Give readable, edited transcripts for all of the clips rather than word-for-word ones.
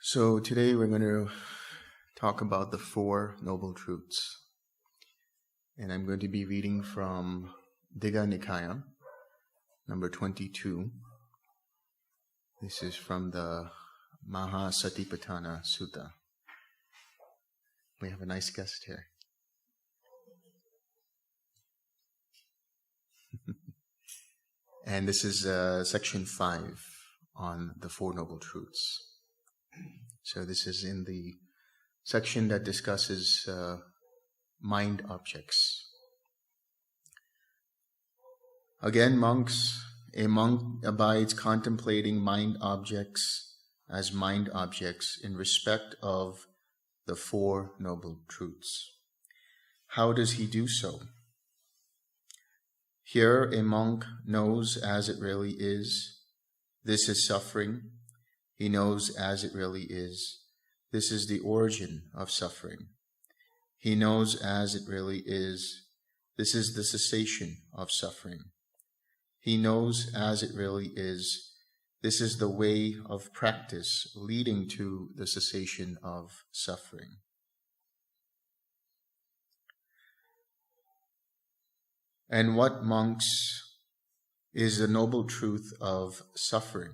So today we're going to talk about the Four Noble Truths. And I'm going to be reading from Digha Nikaya, number 22. This is from the Mahasatipatthana Sutta. We have a nice guest here. And this is section 5 on the Four Noble Truths. So this is in the section that discusses mind objects. Again, monks, a monk abides contemplating mind objects as mind objects in respect of the Four Noble Truths. How does he do so? Here, a monk knows as it really is. This is suffering. He knows as it really is. This is the origin of suffering. He knows as it really is. This is the cessation of suffering. He knows as it really is. This is the way of practice leading to the cessation of suffering. And what, monks, is the noble truth of suffering?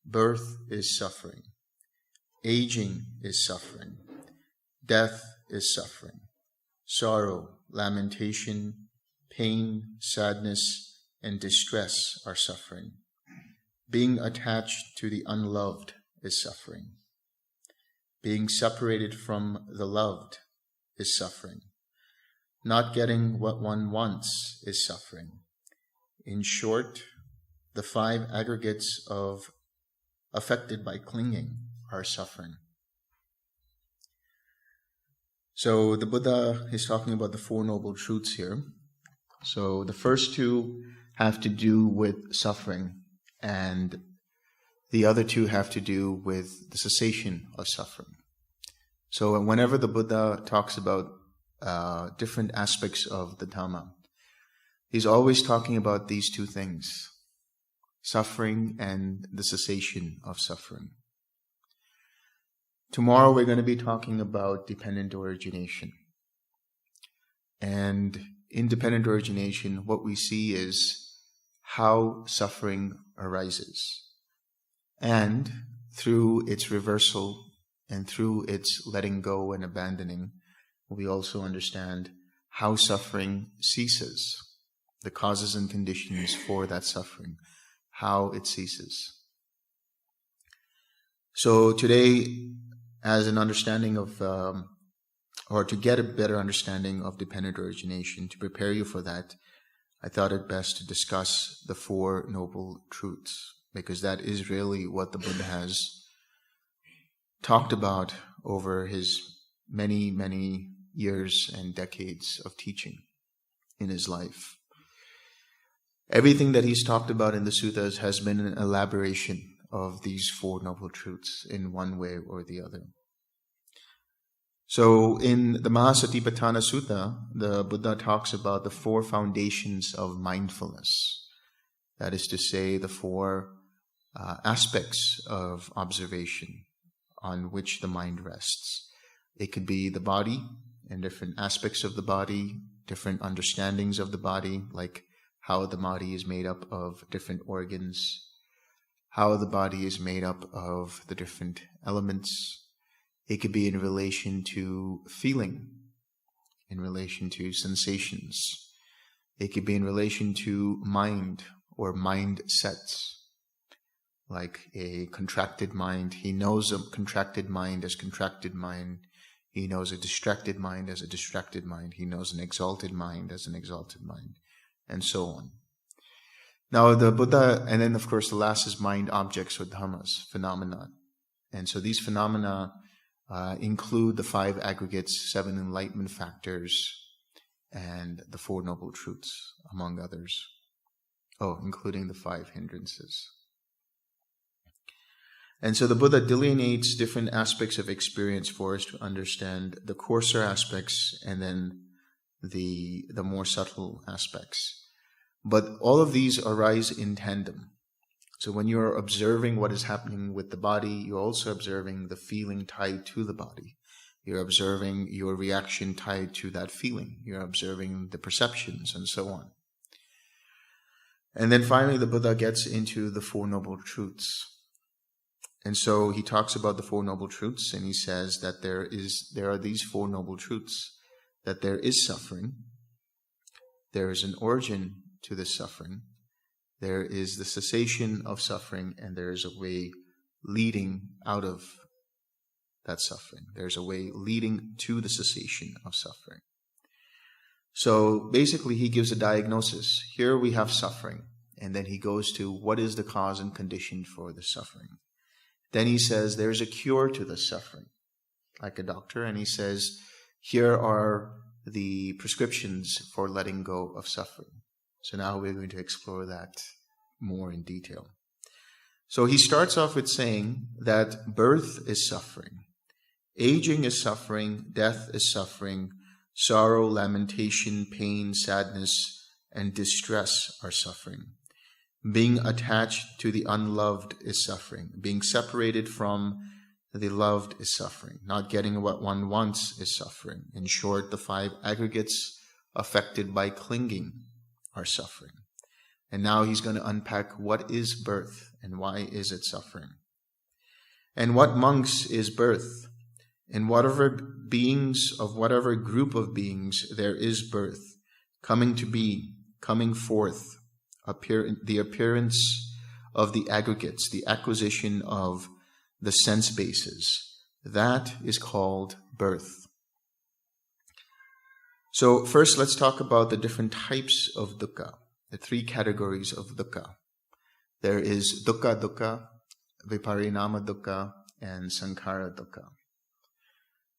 Birth is suffering. Aging is suffering. Death is suffering. Sorrow, lamentation, pain, sadness, and distress are suffering. Being attached to the unloved is suffering. Being separated from the loved is suffering. Not getting what one wants is suffering. In short, the 5 aggregates of affected by clinging are suffering. So the Buddha is talking about the Four Noble Truths here. So the first 2 have to do with suffering, and the other 2 have to do with the cessation of suffering. So whenever the Buddha talks about different aspects of the Dhamma, he's always talking about these 2 things: suffering and the cessation of suffering. Tomorrow we're going to be talking about dependent origination. And in dependent origination, what we see is how suffering arises. And through its reversal and through its letting go and abandoning, we also understand how suffering ceases, the causes and conditions for that suffering, how it ceases. So today, as an understanding of, or to get a better understanding of dependent origination, to prepare you for that, I thought it best to discuss the Four Noble Truths, because that is really what the Buddha has talked about over his many, many years and decades of teaching in his life. Everything that he's talked about in the suttas has been an elaboration of these Four Noble Truths in one way or the other. So in the Mahasatipatthana Sutta, the Buddha talks about the 4 foundations of mindfulness. That is to say, the 4 aspects of observation on which the mind rests. It could be the body and different aspects of the body, different understandings of the body, like how the body is made up of different organs, how the body is made up of the different elements. It could be in relation to feeling, in relation to sensations. It could be in relation to mind or mind sets, like a contracted mind. He knows a contracted mind as contracted mind. He knows a distracted mind as a distracted mind. He knows an exalted mind as an exalted mind, and so on. Now the Buddha, and then of course the last is mind objects or dhammas, phenomena. And so these phenomena include the 5 aggregates, 7 enlightenment factors, and the Four Noble Truths, among others. Oh, including the 5 hindrances. And so the Buddha delineates different aspects of experience for us to understand the coarser aspects and then the more subtle aspects. But all of these arise in tandem. So when you're observing what is happening with the body, you're also observing the feeling tied to the body. You're observing your reaction tied to that feeling. You're observing the perceptions and so on. And then finally the Buddha gets into the Four Noble Truths. And so he talks about the Four Noble Truths, and he says that there are these Four Noble Truths, that there is suffering, there is an origin to this suffering, there is the cessation of suffering, and there is a way leading out of that suffering. There's a way leading to the cessation of suffering. So basically he gives a diagnosis. Here we have suffering, and then he goes to what is the cause and condition for the suffering. Then he says there's a cure to the suffering, like a doctor, and he says here are the prescriptions for letting go of suffering. So now we're going to explore that more in detail. So he starts off with saying that birth is suffering, aging is suffering, death is suffering, sorrow, lamentation, pain, sadness, and distress are suffering. Being attached to the unloved is suffering. Being separated from the loved is suffering. Not getting what one wants is suffering. In short, the 5 aggregates affected by clinging are suffering. And now he's going to unpack what is birth and why is it suffering. And what monks is birth? In whatever beings of whatever group of beings there is birth, coming to be, coming forth, the appearance of the aggregates, the acquisition of the sense bases. That is called birth. So first let's talk about the different types of dukkha, the 3 categories of dukkha. There is dukkha dukkha, viparinama dukkha, and sankhara dukkha.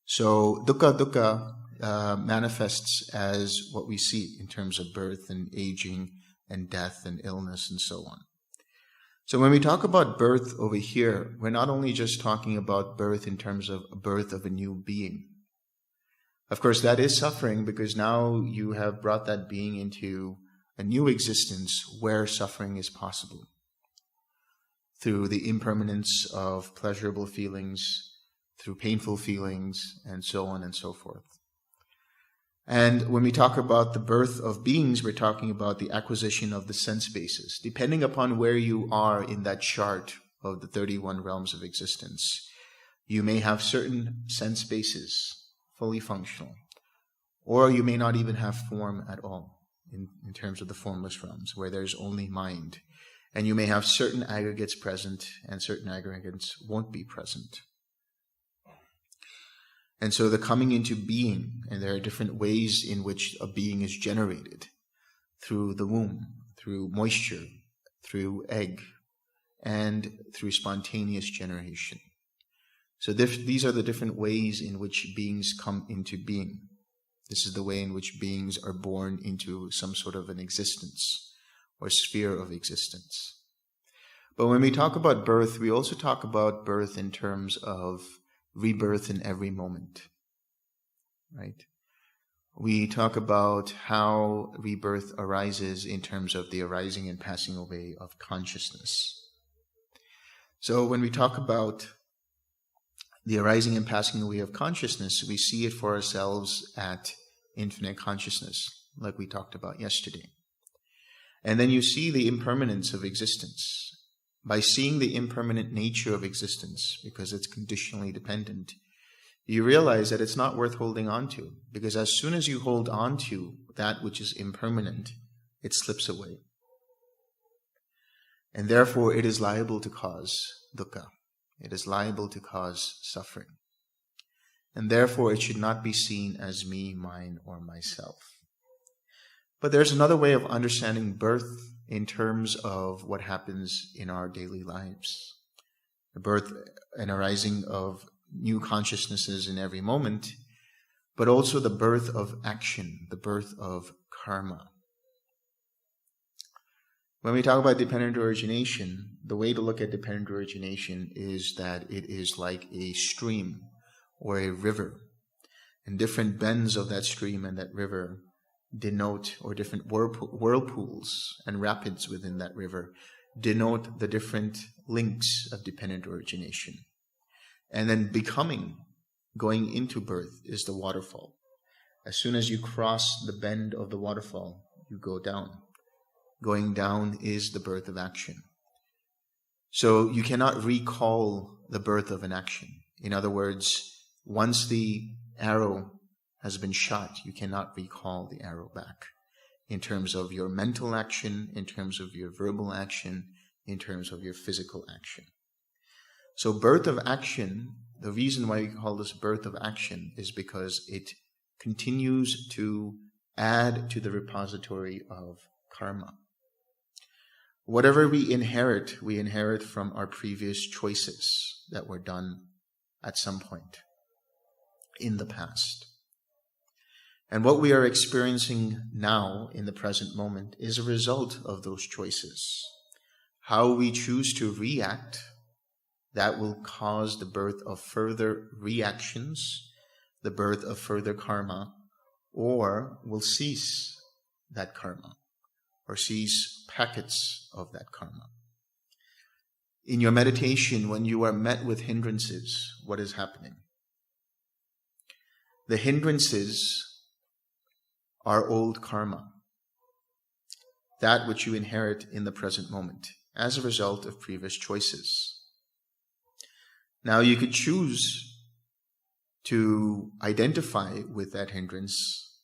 So dukkha dukkha manifests as what we see in terms of birth and aging and death and illness and so on. So when we talk about birth over here, we're not only just talking about birth in terms of birth of a new being. Of course, that is suffering because now you have brought that being into a new existence where suffering is possible through the impermanence of pleasurable feelings, through painful feelings, and so on and so forth. And when we talk about the birth of beings, we're talking about the acquisition of the sense bases. Depending upon where you are in that chart of the 31 realms of existence, you may have certain sense bases fully functional, or you may not even have form at all in terms of the formless realms, where there's only mind. And you may have certain aggregates present, and certain aggregates won't be present. And so the coming into being, and there are different ways in which a being is generated. Through the womb, through moisture, through egg, and through spontaneous generation. So these are the different ways in which beings come into being. This is the way in which beings are born into some sort of an existence or sphere of existence. But when we talk about birth, we also talk about birth in terms of rebirth in every moment, right? We talk about how rebirth arises in terms of the arising and passing away of consciousness. So when we talk about the arising and passing away of consciousness, we see it for ourselves at infinite consciousness, like we talked about yesterday. And then you see the impermanence of existence. By seeing the impermanent nature of existence, because it's conditionally dependent, you realize that it's not worth holding on to, because as soon as you hold on to that which is impermanent, it slips away. And therefore it is liable to cause dukkha. It is liable to cause suffering. And therefore it should not be seen as me, mine, or myself. But there's another way of understanding birth in terms of what happens in our daily lives. The birth and arising of new consciousnesses in every moment but also the birth of action, the birth of karma. When we talk about dependent origination, the way to look at dependent origination is that it is like a stream or a river. And different bends of that stream and that river denote, or different whirlpools and rapids within that river denote the different links of dependent origination. And then becoming, going into birth, is the waterfall. As soon as you cross the bend of the waterfall, you go down. Going down is the birth of action. So you cannot recall the birth of an action. In other words, once the arrow has been shot, you cannot recall the arrow back. In terms of your mental action, in terms of your verbal action, in terms of your physical action. So birth of action, the reason why we call this birth of action is because it continues to add to the repository of karma. Whatever we inherit from our previous choices that were done at some point in the past. And what we are experiencing now in the present moment is a result of those choices. How we choose to react, that will cause the birth of further reactions, the birth of further karma, or will cease that karma, or cease packets of that karma. In your meditation, when you are met with hindrances, what is happening? The hindrances are old karma, that which you inherit in the present moment as a result of previous choices. Now you could choose to identify with that hindrance,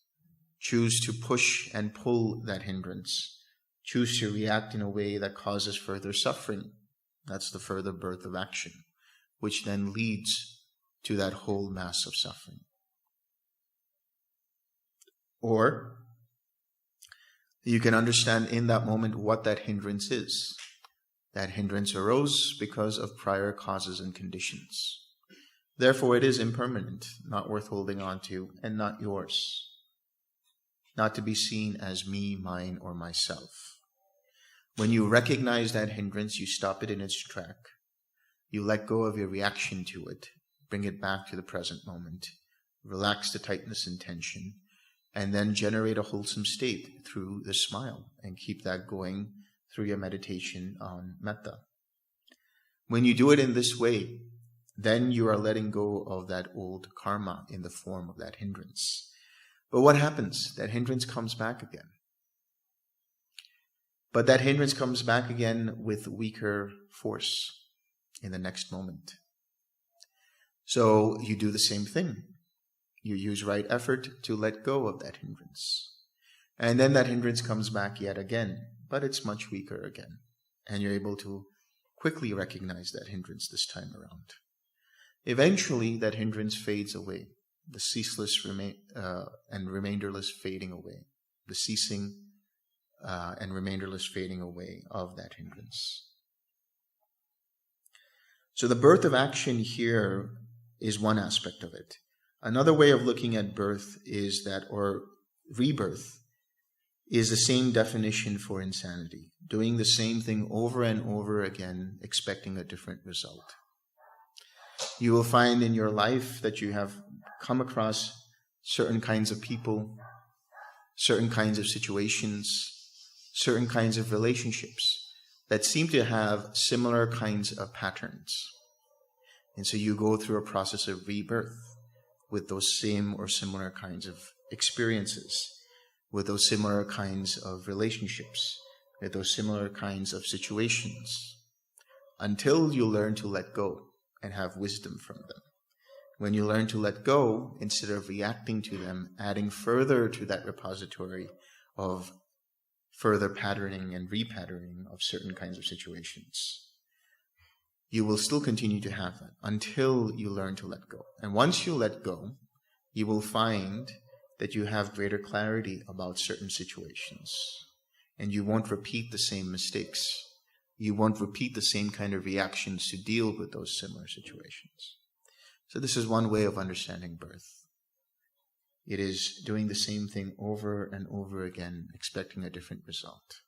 choose to push and pull that hindrance, choose to react in a way that causes further suffering. That's the further birth of action, which then leads to that whole mass of suffering. Or you can understand in that moment what that hindrance is. That hindrance arose because of prior causes and conditions. Therefore, it is impermanent, not worth holding on to, and not yours. Not to be seen as me, mine, or myself. When you recognize that hindrance, you stop it in its track. You let go of your reaction to it, bring it back to the present moment, relax the tightness and tension, and then generate a wholesome state through the smile, and keep that going through your meditation on Metta. When you do it in this way, then you are letting go of that old karma in the form of that hindrance. But what happens? That hindrance comes back again. But that hindrance comes back again with weaker force in the next moment. So you do the same thing. You use right effort to let go of that hindrance. And then that hindrance comes back yet again, but it's much weaker again. And you're able to quickly recognize that hindrance this time around. Eventually, that hindrance fades away. The ceaseless and remainderless fading away. The ceasing and remainderless fading away of that hindrance. So the birth of action here is one aspect of it. Another way of looking at birth is that, or rebirth, is the same definition for insanity. Doing the same thing over and over again, expecting a different result. You will find in your life that you have come across certain kinds of people, certain kinds of situations, certain kinds of relationships that seem to have similar kinds of patterns. And so you go through a process of rebirth with those same or similar kinds of experiences, with those similar kinds of relationships, with those similar kinds of situations, until you learn to let go and have wisdom from them. When you learn to let go, instead of reacting to them, adding further to that repository of further patterning and repatterning of certain kinds of situations, you will still continue to have that until you learn to let go. And once you let go, you will find that you have greater clarity about certain situations. And you won't repeat the same mistakes. You won't repeat the same kind of reactions to deal with those similar situations. So this is one way of understanding birth. It is doing the same thing over and over again, expecting a different result.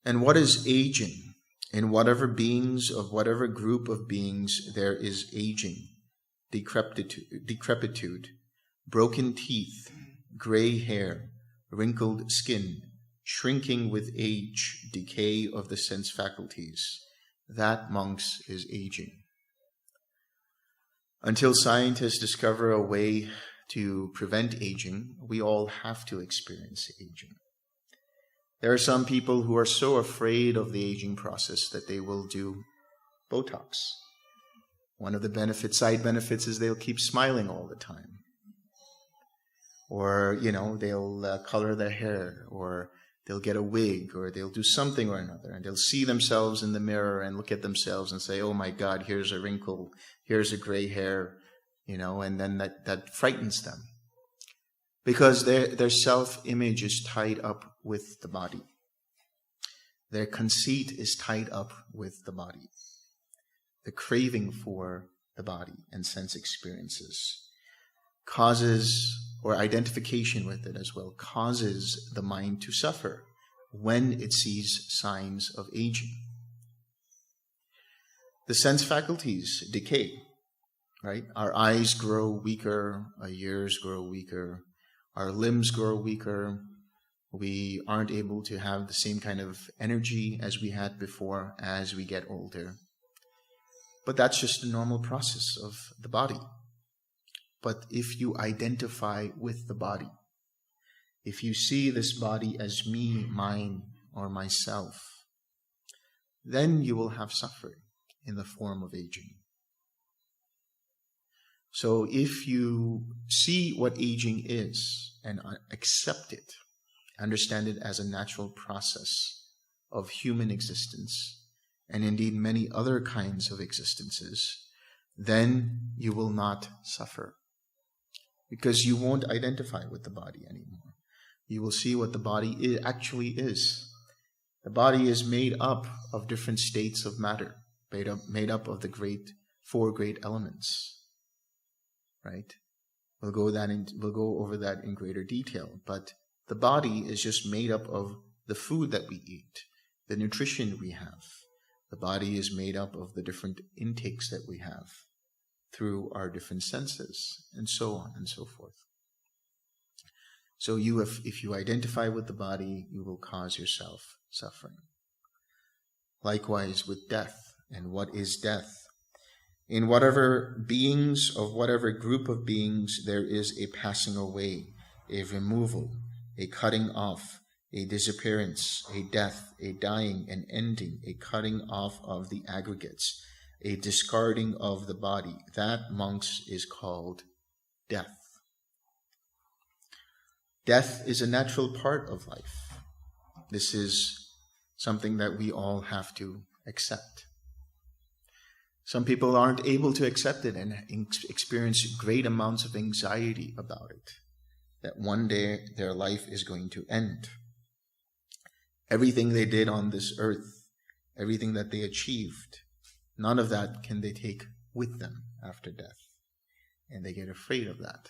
And what is aging? In whatever beings of whatever group of beings there is aging, decrepitude, broken teeth, gray hair, wrinkled skin, shrinking with age, decay of the sense faculties. That, monks, is aging. Until scientists discover a way to prevent aging, we all have to experience aging. There are some people who are so afraid of the aging process that they will do Botox. One of the side benefits is they'll keep smiling all the time. Or, they'll color their hair, or they'll get a wig, or they'll do something or another, and they'll see themselves in the mirror and look at themselves and say, oh my God, here's a wrinkle, here's a gray hair, and then that frightens them. Because their self-image is tied up with the body. Their conceit is tied up with the body. The craving for the body and sense experiences causes, or identification with it as well, causes the mind to suffer when it sees signs of aging. The sense faculties decay, right? Our eyes grow weaker, our ears grow weaker, our limbs grow weaker. We aren't able to have the same kind of energy as we had before as we get older. But that's just a normal process of the body. But if you identify with the body, if you see this body as me, mine, or myself, then you will have suffering in the form of aging. So if you see what aging is and accept it, understand it as a natural process of human existence, and indeed many other kinds of existences, then you will not suffer. Because you won't identify with the body anymore. You will see what the body actually is. The body is made up of different states of matter, made up of the four great elements. Right? We'll go over that in greater detail. But the body is just made up of the food that we eat, the nutrition we have. The body is made up of the different intakes that we have through our different senses, and so on and so forth. So if you identify with the body, you will cause yourself suffering. Likewise with death. And what is death? In whatever beings of whatever group of beings there is a passing away, a removal, a cutting off, a disappearance, a death, a dying, an ending, a cutting off of the aggregates, a discarding of the body. That, monks, is called death. Death is a natural part of life. This is something that we all have to accept. Some people aren't able to accept it and experience great amounts of anxiety about it, that one day their life is going to end. Everything they did on this earth, everything that they achieved, none of that can they take with them after death. And they get afraid of that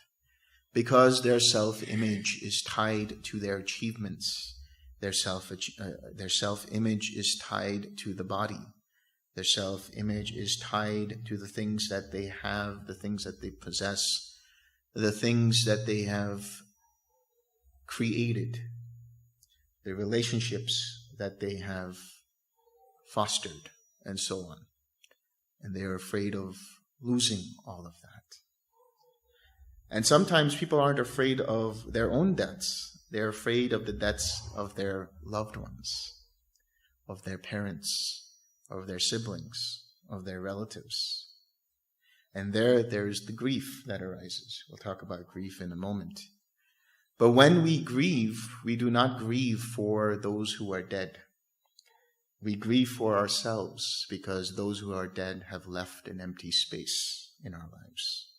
because their self-image is tied to their achievements. Their self-image is tied to the body. Their self-image is tied to the things that they have, the things that they possess, the things that they have created, the relationships that they have fostered, and so on. And they are afraid of losing all of that. And sometimes people aren't afraid of their own deaths. They're afraid of the deaths of their loved ones, of their parents, of their siblings, of their relatives. And there's the grief that arises. We'll talk about grief in a moment. But when we grieve, we do not grieve for those who are dead. We grieve for ourselves because those who are dead have left an empty space in our lives.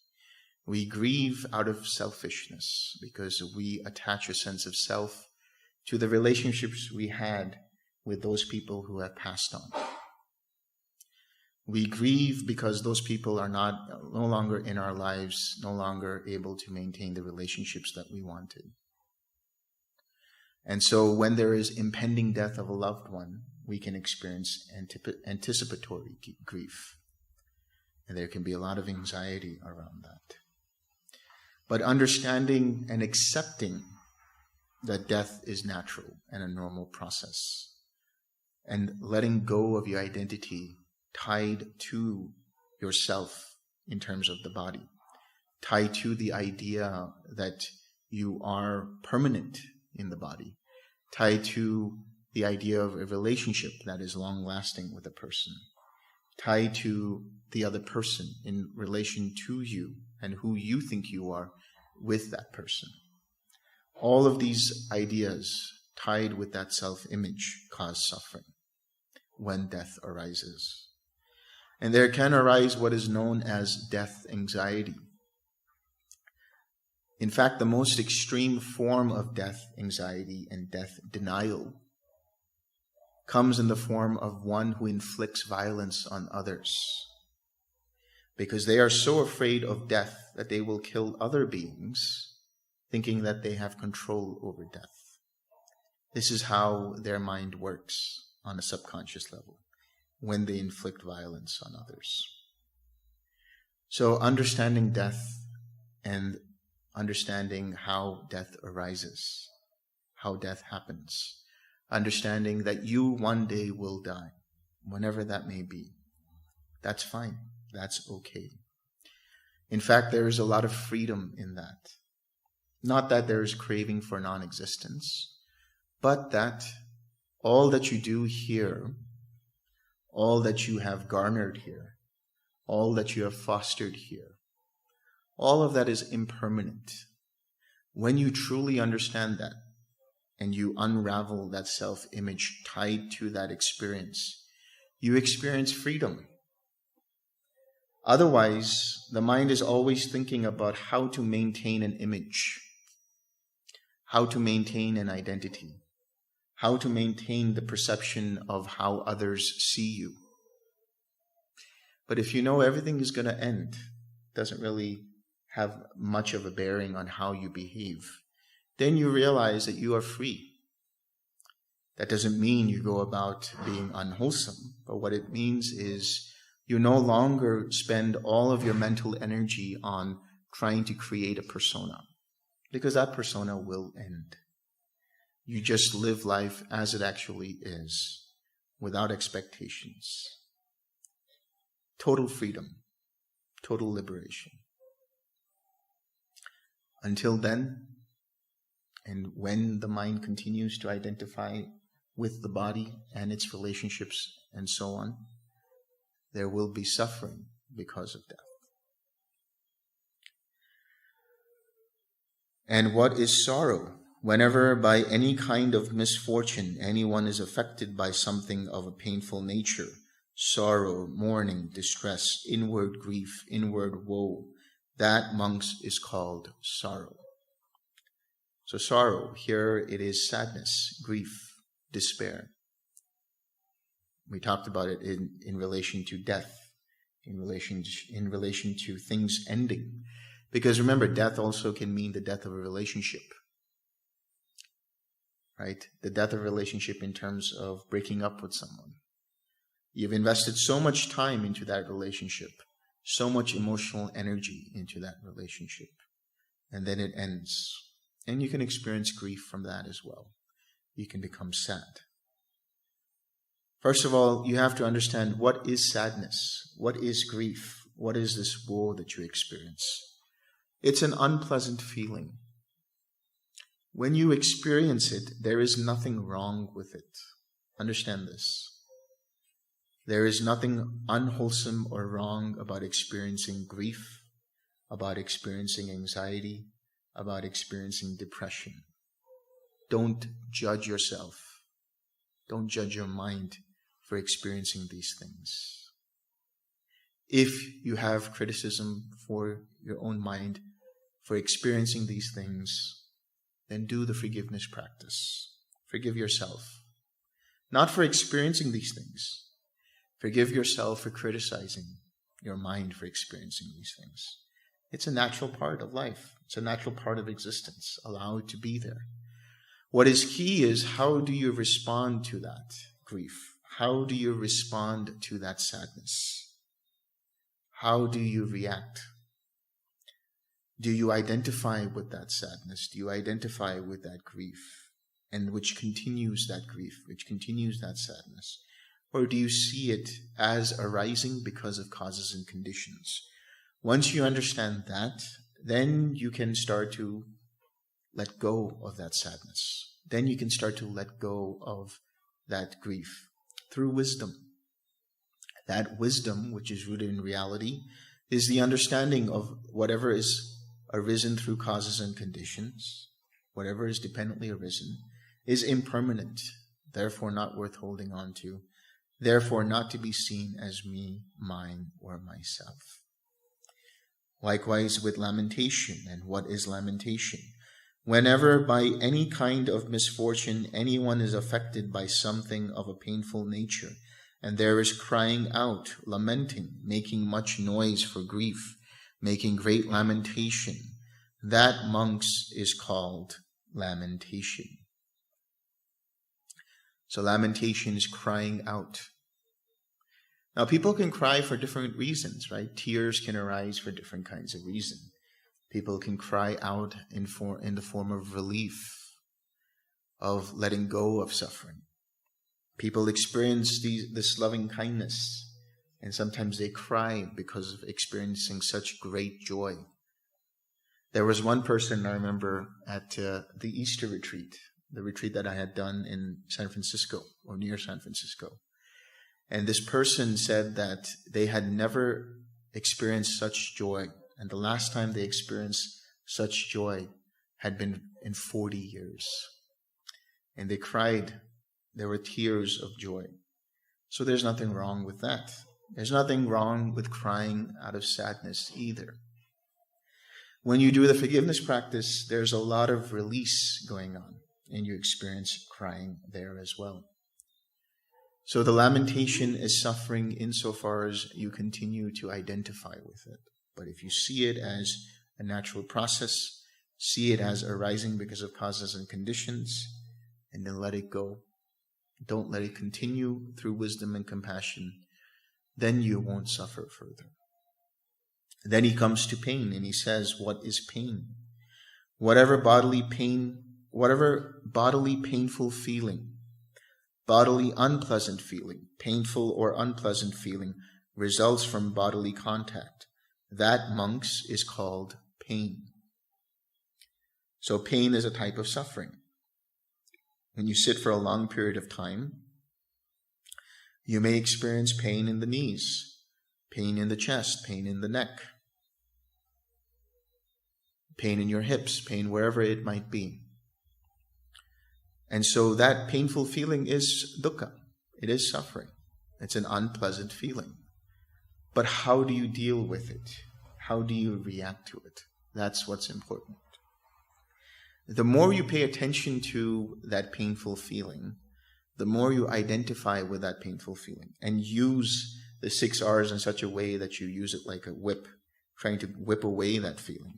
We grieve out of selfishness because we attach a sense of self to the relationships we had with those people who have passed on. We grieve because those people are no longer in our lives, no longer able to maintain the relationships that we wanted. And so when there is impending death of a loved one, we can experience anticipatory grief. And there can be a lot of anxiety around that. But understanding and accepting that death is natural and a normal process, and letting go of your identity tied to yourself in terms of the body, tied to the idea that you are permanent in the body, tied to the idea of a relationship that is long-lasting with a person, tied to the other person in relation to you and who you think you are with that person. All of these ideas tied with that self-image cause suffering when death arises. And there can arise what is known as death anxiety. In fact, the most extreme form of death anxiety and death denial comes in the form of one who inflicts violence on others, because they are so afraid of death that they will kill other beings, thinking that they have control over death. This is how their mind works on a subconscious level when they inflict violence on others. So understanding death and understanding how death arises, how death happens, understanding that you one day will die, whenever that may be, that's fine. That's okay. In fact, there is a lot of freedom in that. Not that there is craving for non-existence, but that all that you do here, all that you have garnered here, all that you have fostered here, all of that is impermanent. When you truly understand that, and you unravel that self-image tied to that experience, you experience freedom. Otherwise, the mind is always thinking about how to maintain an image, how to maintain an identity, how to maintain the perception of how others see you. But if you know everything is going to end, it doesn't really have much of a bearing on how you behave, then you realize that you are free. That doesn't mean you go about being unwholesome, but what it means is you no longer spend all of your mental energy on trying to create a persona, because that persona will end. You just live life as it actually is, without expectations. Total freedom, total liberation. Until then, and when the mind continues to identify with the body and its relationships and so on, there will be suffering because of death. And what is sorrow? Whenever by any kind of misfortune anyone is affected by something of a painful nature, sorrow, mourning, distress, inward grief, inward woe, that, monks, is called sorrow. So sorrow, here it is sadness, grief, despair. We talked about it in relation to death, in relation to things ending. Because remember, death also can mean the death of a relationship. Right? The death of a relationship in terms of breaking up with someone. You've invested so much time into that relationship, so much emotional energy into that relationship, and then it ends. And you can experience grief from that as well. You can become sad. First of all, you have to understand what is sadness, what is grief, what is this woe that you experience. It's an unpleasant feeling. When you experience it, there is nothing wrong with it. Understand this. There is nothing unwholesome or wrong about experiencing grief, about experiencing anxiety, about experiencing depression. Don't judge yourself. Don't judge your mind for experiencing these things. If you have criticism for your own mind for experiencing these things, then do the forgiveness practice. Forgive yourself. Not for experiencing these things, Forgive yourself for criticizing your mind for experiencing these things. It's a natural part of life. It's a natural part of existence. Allow it to be there. What is key is, how do you respond to that grief? How do you respond to that sadness? How do you react? Do you identify with that sadness? Do you identify with that grief? And which continues that grief, which continues that sadness? Or do you see it as arising because of causes and conditions? Once you understand that, then you can start to let go of that sadness. Then you can start to let go of that grief through wisdom. That wisdom, which is rooted in reality, is the understanding of whatever is arisen through causes and conditions, whatever is dependently arisen, is impermanent, therefore not worth holding on to, therefore not to be seen as me, mine, or myself. Likewise with lamentation. And what is lamentation? Whenever by any kind of misfortune anyone is affected by something of a painful nature, and there is crying out, lamenting, making much noise for grief, making great lamentation, that, monks, is called lamentation. So lamentation is crying out. Now, people can cry for different reasons, right? Tears can arise for different kinds of reason. People can cry out in the form of relief, of letting go of suffering. People experience this loving kindness, and sometimes they cry because of experiencing such great joy. There was one person I remember at the Easter retreat, the retreat that I had done in San Francisco, or near San Francisco. And this person said that they had never experienced such joy. And the last time they experienced such joy had been in 40 years. And they cried. There were tears of joy. So there's nothing wrong with that. There's nothing wrong with crying out of sadness either. When you do the forgiveness practice, there's a lot of release going on, and you experience crying there as well. So the lamentation is suffering insofar as you continue to identify with it. But if you see it as a natural process, see it as arising because of causes and conditions, and then let it go. Don't let it continue through wisdom and compassion. Then you won't suffer further. Then he comes to pain, and he says, what is pain? Whatever bodily painful feeling, bodily unpleasant feeling, painful or unpleasant feeling, results from bodily contact. That, monks, is called pain. So pain is a type of suffering. When you sit for a long period of time, you may experience pain in the knees, pain in the chest, pain in the neck, pain in your hips, pain wherever it might be. And so that painful feeling is dukkha. It is suffering. It's an unpleasant feeling. But how do you deal with it? How do you react to it? That's what's important. The more you pay attention to that painful feeling, the more you identify with that painful feeling and use the 6 R's in such a way that you use it like a whip, trying to whip away that feeling,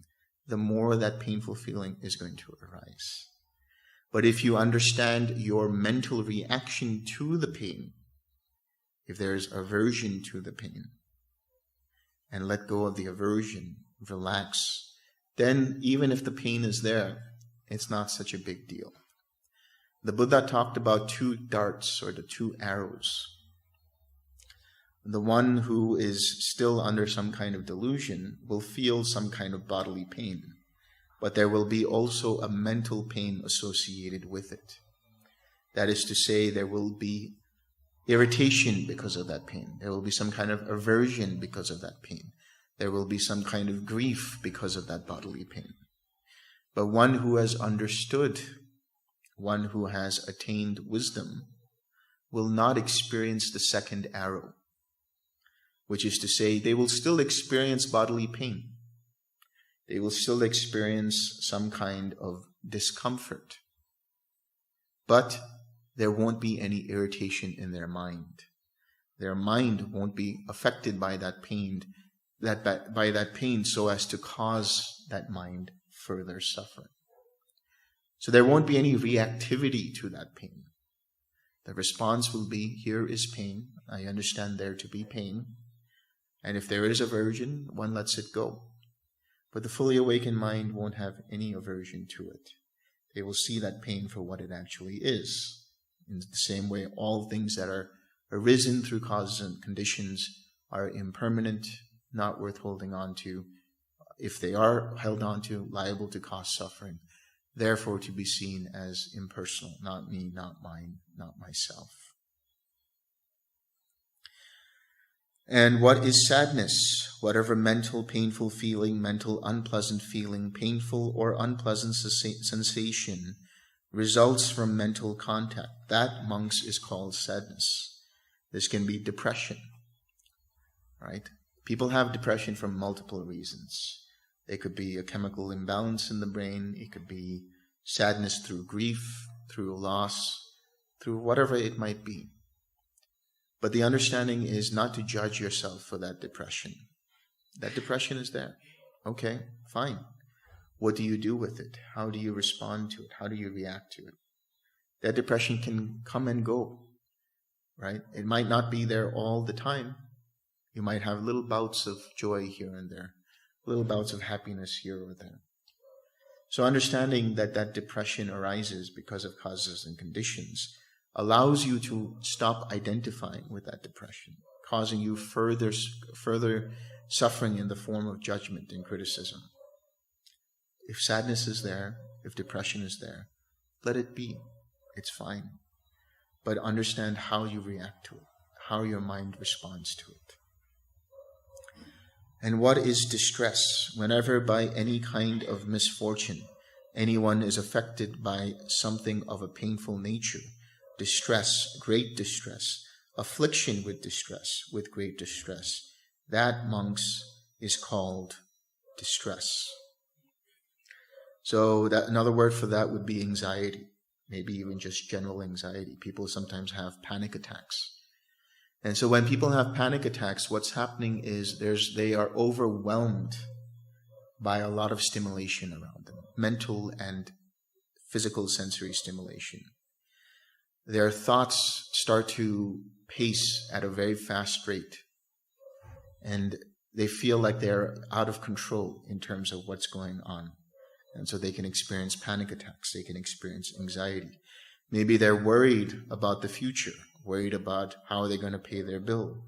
the more that painful feeling is going to arise. But if you understand your mental reaction to the pain, if there is aversion to the pain, and let go of the aversion, relax, then even if the pain is there, it's not such a big deal. The Buddha talked about 2 darts, or the 2 arrows. The one who is still under some kind of delusion will feel some kind of bodily pain, but there will be also a mental pain associated with it. That is to say, there will be irritation because of that pain. There will be some kind of aversion because of that pain. There will be some kind of grief because of that bodily pain. But one who has understood, one who has attained wisdom, will not experience the 2nd arrow, which is to say, they will still experience bodily pain. They will still experience some kind of discomfort. But there won't be any irritation in their mind. Their mind won't be affected by that pain, by that pain so as to cause that mind further suffering. So there won't be any reactivity to that pain. The response will be, here is pain. I understand there to be pain. And if there is aversion, one lets it go. But the fully awakened mind won't have any aversion to it. They will see that pain for what it actually is. In the same way, all things that are arisen through causes and conditions are impermanent, not worth holding on to. If they are held on to, liable to cause suffering. Therefore, to be seen as impersonal, not me, not mine, not myself. And what is sadness? Whatever mental painful feeling, mental unpleasant feeling, painful or unpleasant sensation results from mental contact. That, monks, is called sadness. This can be depression, right? People have depression for multiple reasons. It could be a chemical imbalance in the brain. It could be sadness through grief, through loss, through whatever it might be. But the understanding is not to judge yourself for that depression. That depression is there. Okay, fine. What do you do with it? How do you respond to it? How do you react to it? That depression can come and go, right? It might not be there all the time. You might have little bouts of joy here and there, little bouts of happiness here or there. So understanding that that depression arises because of causes and conditions allows you to stop identifying with that depression, causing you further suffering in the form of judgment and criticism. If sadness is there, if depression is there, let it be. It's fine. But understand how you react to it, how your mind responds to it. And what is distress? Whenever by any kind of misfortune anyone is affected by something of a painful nature, distress, great distress, affliction with distress, with great distress, that, monks, is called distress. So that another word for that would be anxiety, maybe even just general anxiety. People sometimes have panic attacks. And so when people have panic attacks, what's happening is they are overwhelmed by a lot of stimulation around them, mental and physical sensory stimulation. Their thoughts start to pace at a very fast rate, and they feel like they're out of control in terms of what's going on. And so they can experience panic attacks, they can experience anxiety. Maybe they're worried about the future, worried about how they're going to pay their bill,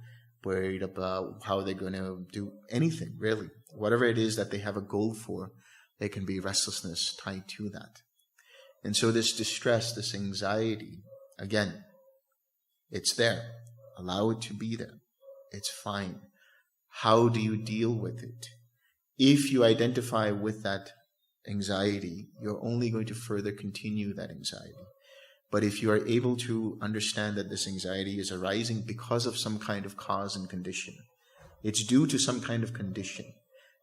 worried about how they're going to do anything, really. Whatever it is that they have a goal for, there can be restlessness tied to that. And so this distress, this anxiety, again, it's there. Allow it to be there. It's fine. How do you deal with it? If you identify with that anxiety, you're only going to further continue that anxiety. But if you are able to understand that this anxiety is arising because of some kind of cause and condition, it's due to some kind of condition.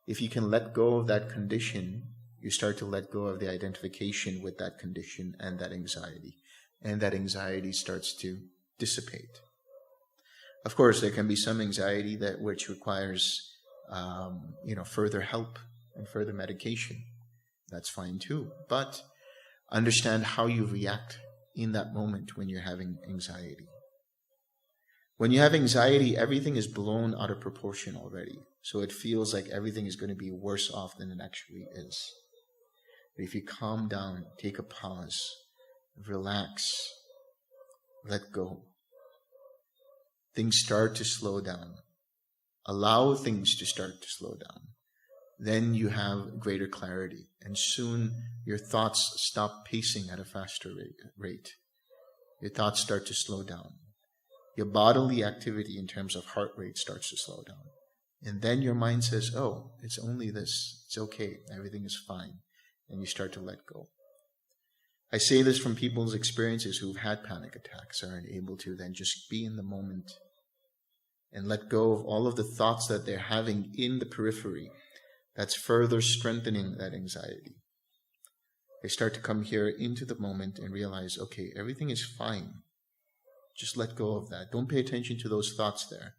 If you can let go of that condition, you start to let go of the identification with that condition and that anxiety. And that anxiety starts to dissipate. Of course, there can be some anxiety which requires further help and further medication. That's fine too. But understand how you react in that moment when you're having anxiety. When you have anxiety, everything is blown out of proportion already. So it feels like everything is going to be worse off than it actually is. But if you calm down, take a pause, relax, let go, things start to slow down. Allow things to start to slow down. Then you have greater clarity, and soon your thoughts stop pacing at a faster rate. Your thoughts start to slow down. Your bodily activity in terms of heart rate starts to slow down. And then your mind says, oh, it's only this. It's okay. Everything is fine. And you start to let go. I say this from people's experiences who've had panic attacks, are able to then just be in the moment and let go of all of the thoughts that they're having in the periphery that's further strengthening that anxiety. They start to come here into the moment and realize, okay, everything is fine. Just let go of that. Don't pay attention to those thoughts there.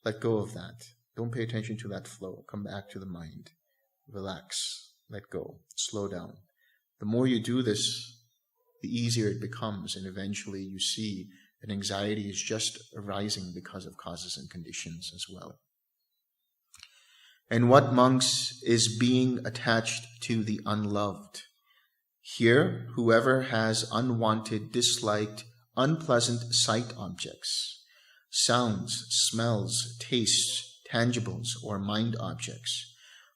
Let go of that. Don't pay attention to that flow. Come back to the mind. Relax. Let go. Slow down. The more you do this, the easier it becomes, and eventually you see that anxiety is just arising because of causes and conditions as well. And what, monks, is being attached to the unloved? Here, whoever has unwanted, disliked, unpleasant sight objects, sounds, smells, tastes, tangibles, or mind objects,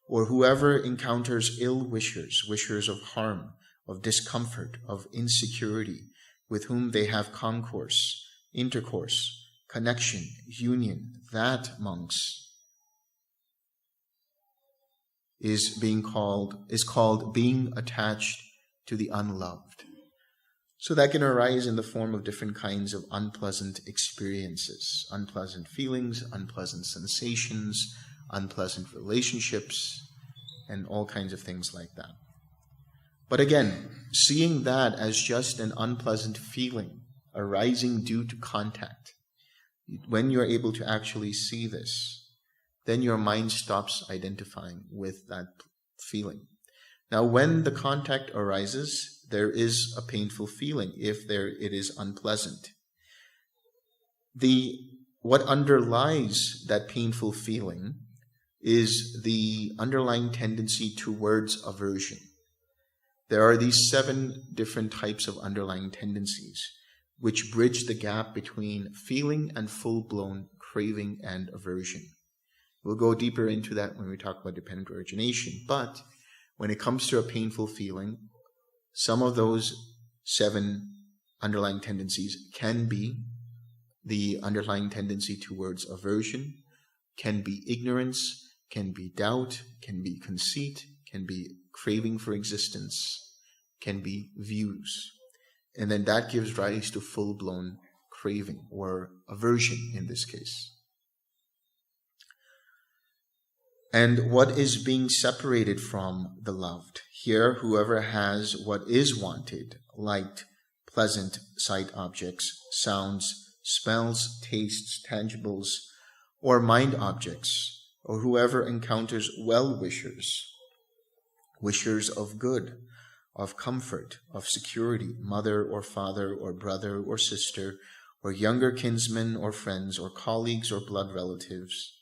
or whoever encounters ill wishers, wishers of harm, of discomfort, of insecurity, with whom they have concourse, intercourse, connection, union, that, monks, is called being attached to the unloved. So that can arise in the form of different kinds of unpleasant experiences, unpleasant feelings, unpleasant sensations, unpleasant relationships, and all kinds of things like that. But again, seeing that as just an unpleasant feeling arising due to contact, when you're able to actually see this, then your mind stops identifying with that feeling. Now, when the contact arises, there is a painful feeling if it is unpleasant. What underlies that painful feeling is the underlying tendency towards aversion. There are these 7 different types of underlying tendencies which bridge the gap between feeling and full-blown craving and aversion. We'll go deeper into that when we talk about dependent origination. But when it comes to a painful feeling, some of those 7 underlying tendencies can be the underlying tendency towards aversion, can be ignorance, can be doubt, can be conceit, can be craving for existence, can be views. And then that gives rise to full-blown craving or aversion in this case. And what is being separated from the loved? Here, whoever has what is wanted, liked, pleasant sight objects, sounds, smells, tastes, tangibles, or mind objects, or whoever encounters well-wishers, wishers of good, of comfort, of security, mother or father or brother or sister, or younger kinsmen or friends or colleagues or blood relatives,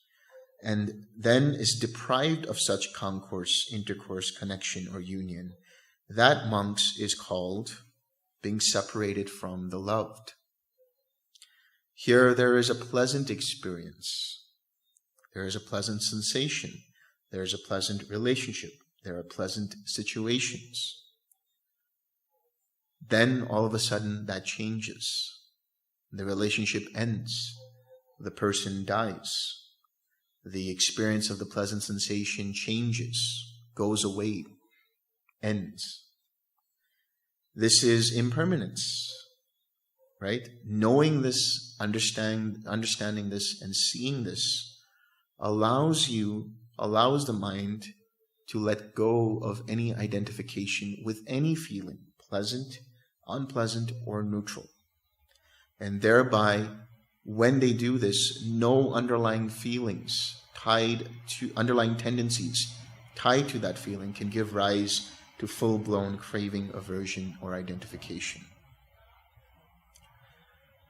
and then is deprived of such concourse, intercourse, connection, or union, that, monks, is called being separated from the loved. Here there is a pleasant experience. There is a pleasant sensation. There is a pleasant relationship. There are pleasant situations. Then all of a sudden that changes. The relationship ends. The person dies. The experience of the pleasant sensation changes, goes away, ends. This is impermanence, right? Knowing this, understanding this, and seeing this allows the mind to let go of any identification with any feeling, pleasant, unpleasant, or neutral. And thereby, when they do this, no underlying feelings underlying tendencies tied to that feeling can give rise to full-blown craving, aversion, or identification.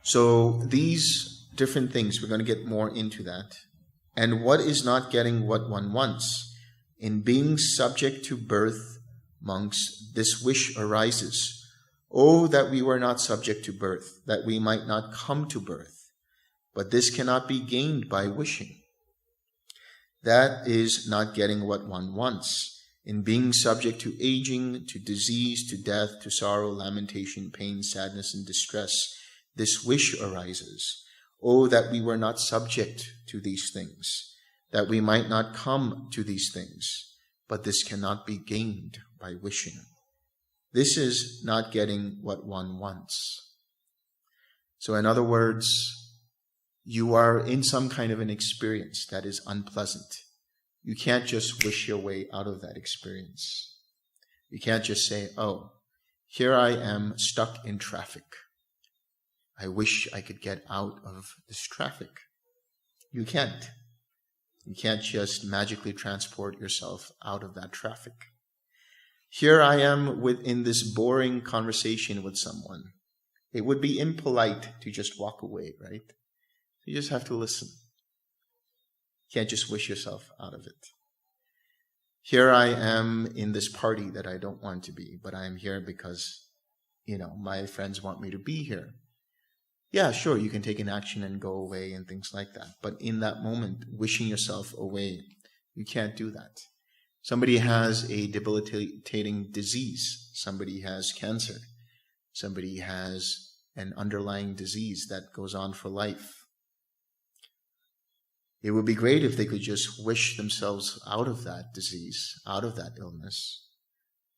So these different things, we're going to get more into that. And what is not getting what one wants? In being subject to birth, monks, this wish arises. Oh, that we were not subject to birth, that we might not come to birth. But this cannot be gained by wishing. That is not getting what one wants. In being subject to aging, to disease, to death, to sorrow, lamentation, pain, sadness, and distress, this wish arises. Oh, that we were not subject to these things, that we might not come to these things. But this cannot be gained by wishing. This is not getting what one wants. So in other words, you are in some kind of an experience that is unpleasant. You can't just wish your way out of that experience. You can't just say, oh, here I am stuck in traffic. I wish I could get out of this traffic. You can't. You can't just magically transport yourself out of that traffic. Here I am in this boring conversation with someone. It would be impolite to just walk away, right? You just have to listen. You can't just wish yourself out of it. Here I am in this party that I don't want to be, but I am here because, my friends want me to be here. Yeah, sure, you can take an action and go away and things like that. But in that moment, wishing yourself away, you can't do that. Somebody has a debilitating disease. Somebody has cancer. Somebody has an underlying disease that goes on for life. It would be great if they could just wish themselves out of that disease, out of that illness.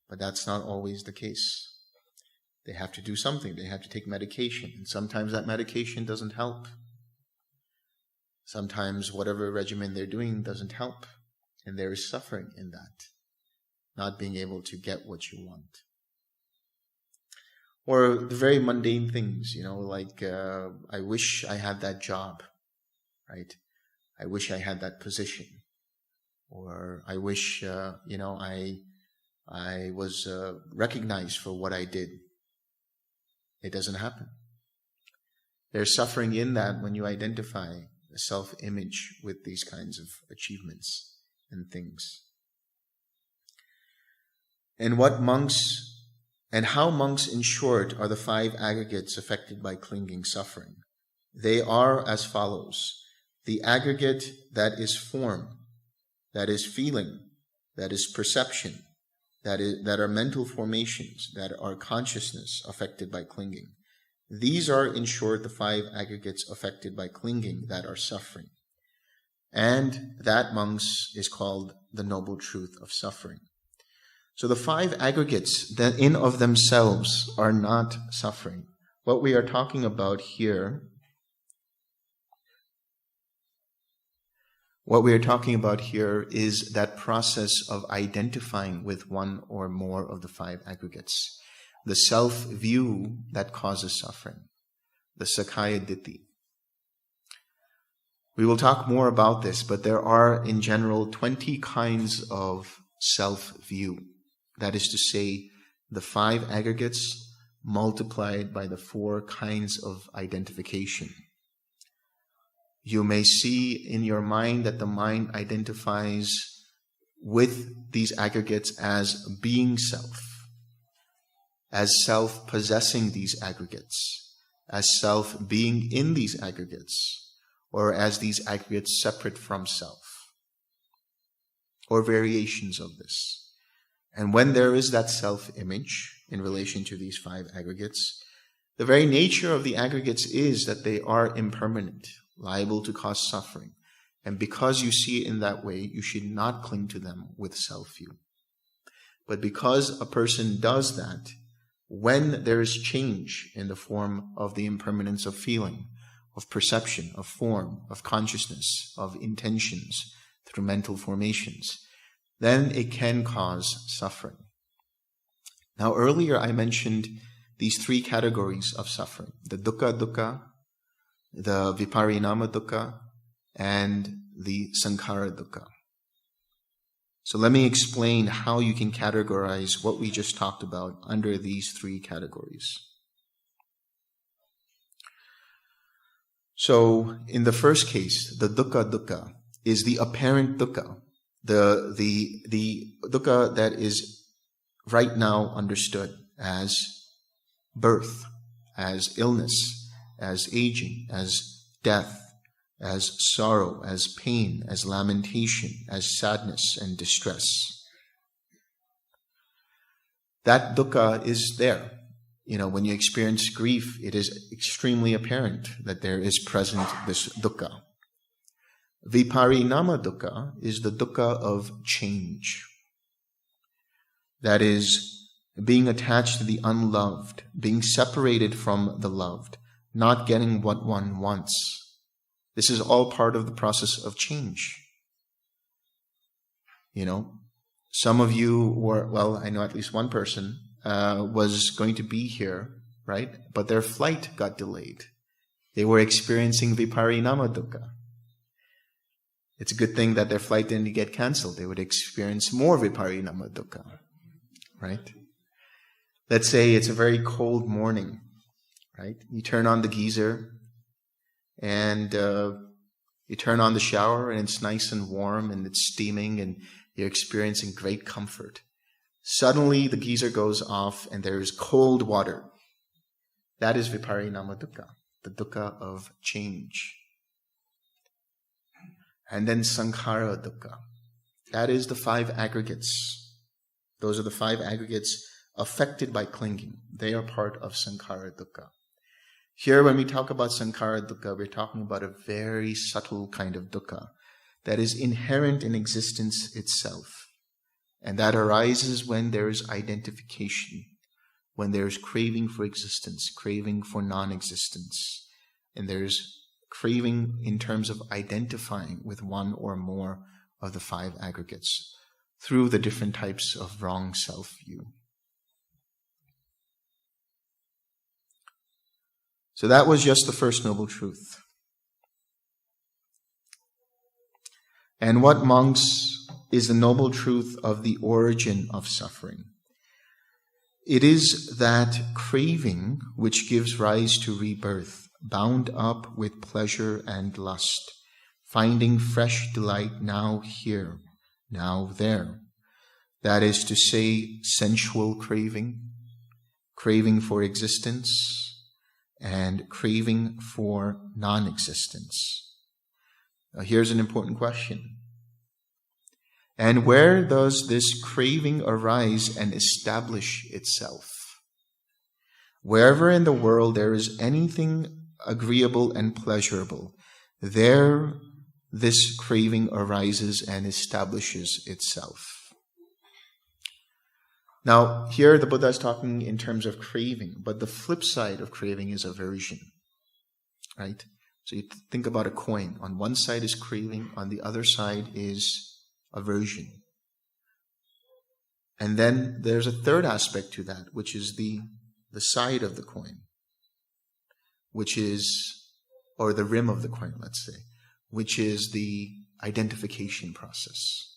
But that's not always the case. They have to do something. They have to take medication. And sometimes that medication doesn't help. Sometimes whatever regimen they're doing doesn't help. And there is suffering in that. Not being able to get what you want. Or the very mundane things, like I wish I had that job, right? I wish I had that position. Or I wish, I was recognized for what I did. It doesn't happen. There's suffering in that when you identify a self-image with these kinds of achievements and things. And how monks, in short, are the 5 aggregates affected by clinging suffering. They are as follows. The aggregate that is form, that is feeling, that is perception, that are mental formations, that are consciousness affected by clinging. These are, in short, the 5 aggregates affected by clinging that are suffering. And that, monks, is called the noble truth of suffering. So the 5 aggregates that in of themselves are not suffering. What we are talking about here is that process of identifying with one or more of the 5 aggregates. The self-view that causes suffering. The Sakaya Ditti. We will talk more about this, but there are in general 20 kinds of self-view. That is to say, the 5 aggregates multiplied by the 4 kinds of identification. You may see in your mind that the mind identifies with these aggregates as being self, as self possessing these aggregates, as self being in these aggregates, or as these aggregates separate from self, or variations of this. And when there is that self-image in relation to these 5 aggregates, the very nature of the aggregates is that they are impermanent, liable to cause suffering. And because you see it in that way, you should not cling to them with self-view. But because a person does that, when there is change in the form of the impermanence of feeling, of perception, of form, of consciousness, of intentions through mental formations, then it can cause suffering. Now earlier I mentioned these 3 categories of suffering, the dukkha dukkha, the viparinama dukkha, and the sankhara dukkha. So let me explain how you can categorize what we just talked about under these 3 categories. So in the first case, the dukkha dukkha is the apparent dukkha, the dukkha that is right now understood as birth, as illness, as aging, as death, as sorrow, as pain, as lamentation, as sadness and distress. That dukkha is there. When you experience grief, it is extremely apparent that there is present this dukkha. Viparinama dukkha is the dukkha of change. That is, being attached to the unloved, being separated from the loved, not getting what one wants. This is all part of the process of change. Some of you were, I know at least one person was going to be here, right? But their flight got delayed. They were experiencing viparinama dukkha. It's a good thing that their flight didn't get cancelled. They would experience more viparinama dukkha, right? Let's say it's a very cold morning, right? You turn on the geyser and you turn on the shower and it's nice and warm and it's steaming and you're experiencing great comfort. Suddenly the geyser goes off and there is cold water. That is viparinama dukkha, the dukkha of change. And then sankhara dukkha. That is the 5 aggregates. Those are the 5 aggregates affected by clinging. They are part of sankhara dukkha. Here, when we talk about sankhara dukkha, we're talking about a very subtle kind of dukkha that is inherent in existence itself. And that arises when there is identification, when there is craving for existence, craving for non-existence, and there's craving in terms of identifying with one or more of the 5 aggregates through the different types of wrong self-view. So that was just the first noble truth. And what, monks, is the noble truth of the origin of suffering? It is that craving which gives rise to rebirth, bound up with pleasure and lust, finding fresh delight now here, now there. That is to say, sensual craving, craving for existence, and craving for non-existence. Now, here's an important question. And where does this craving arise and establish itself? Wherever in the world there is anything agreeable and pleasurable, there this craving arises and establishes itself. Now, here the Buddha is talking in terms of craving, but the flip side of craving is aversion, right? So you think about a coin. On one side is craving, on the other side is aversion. And then there's a third aspect to that, which is the side of the coin, which is, or the rim of the coin, let's say, which is the identification process.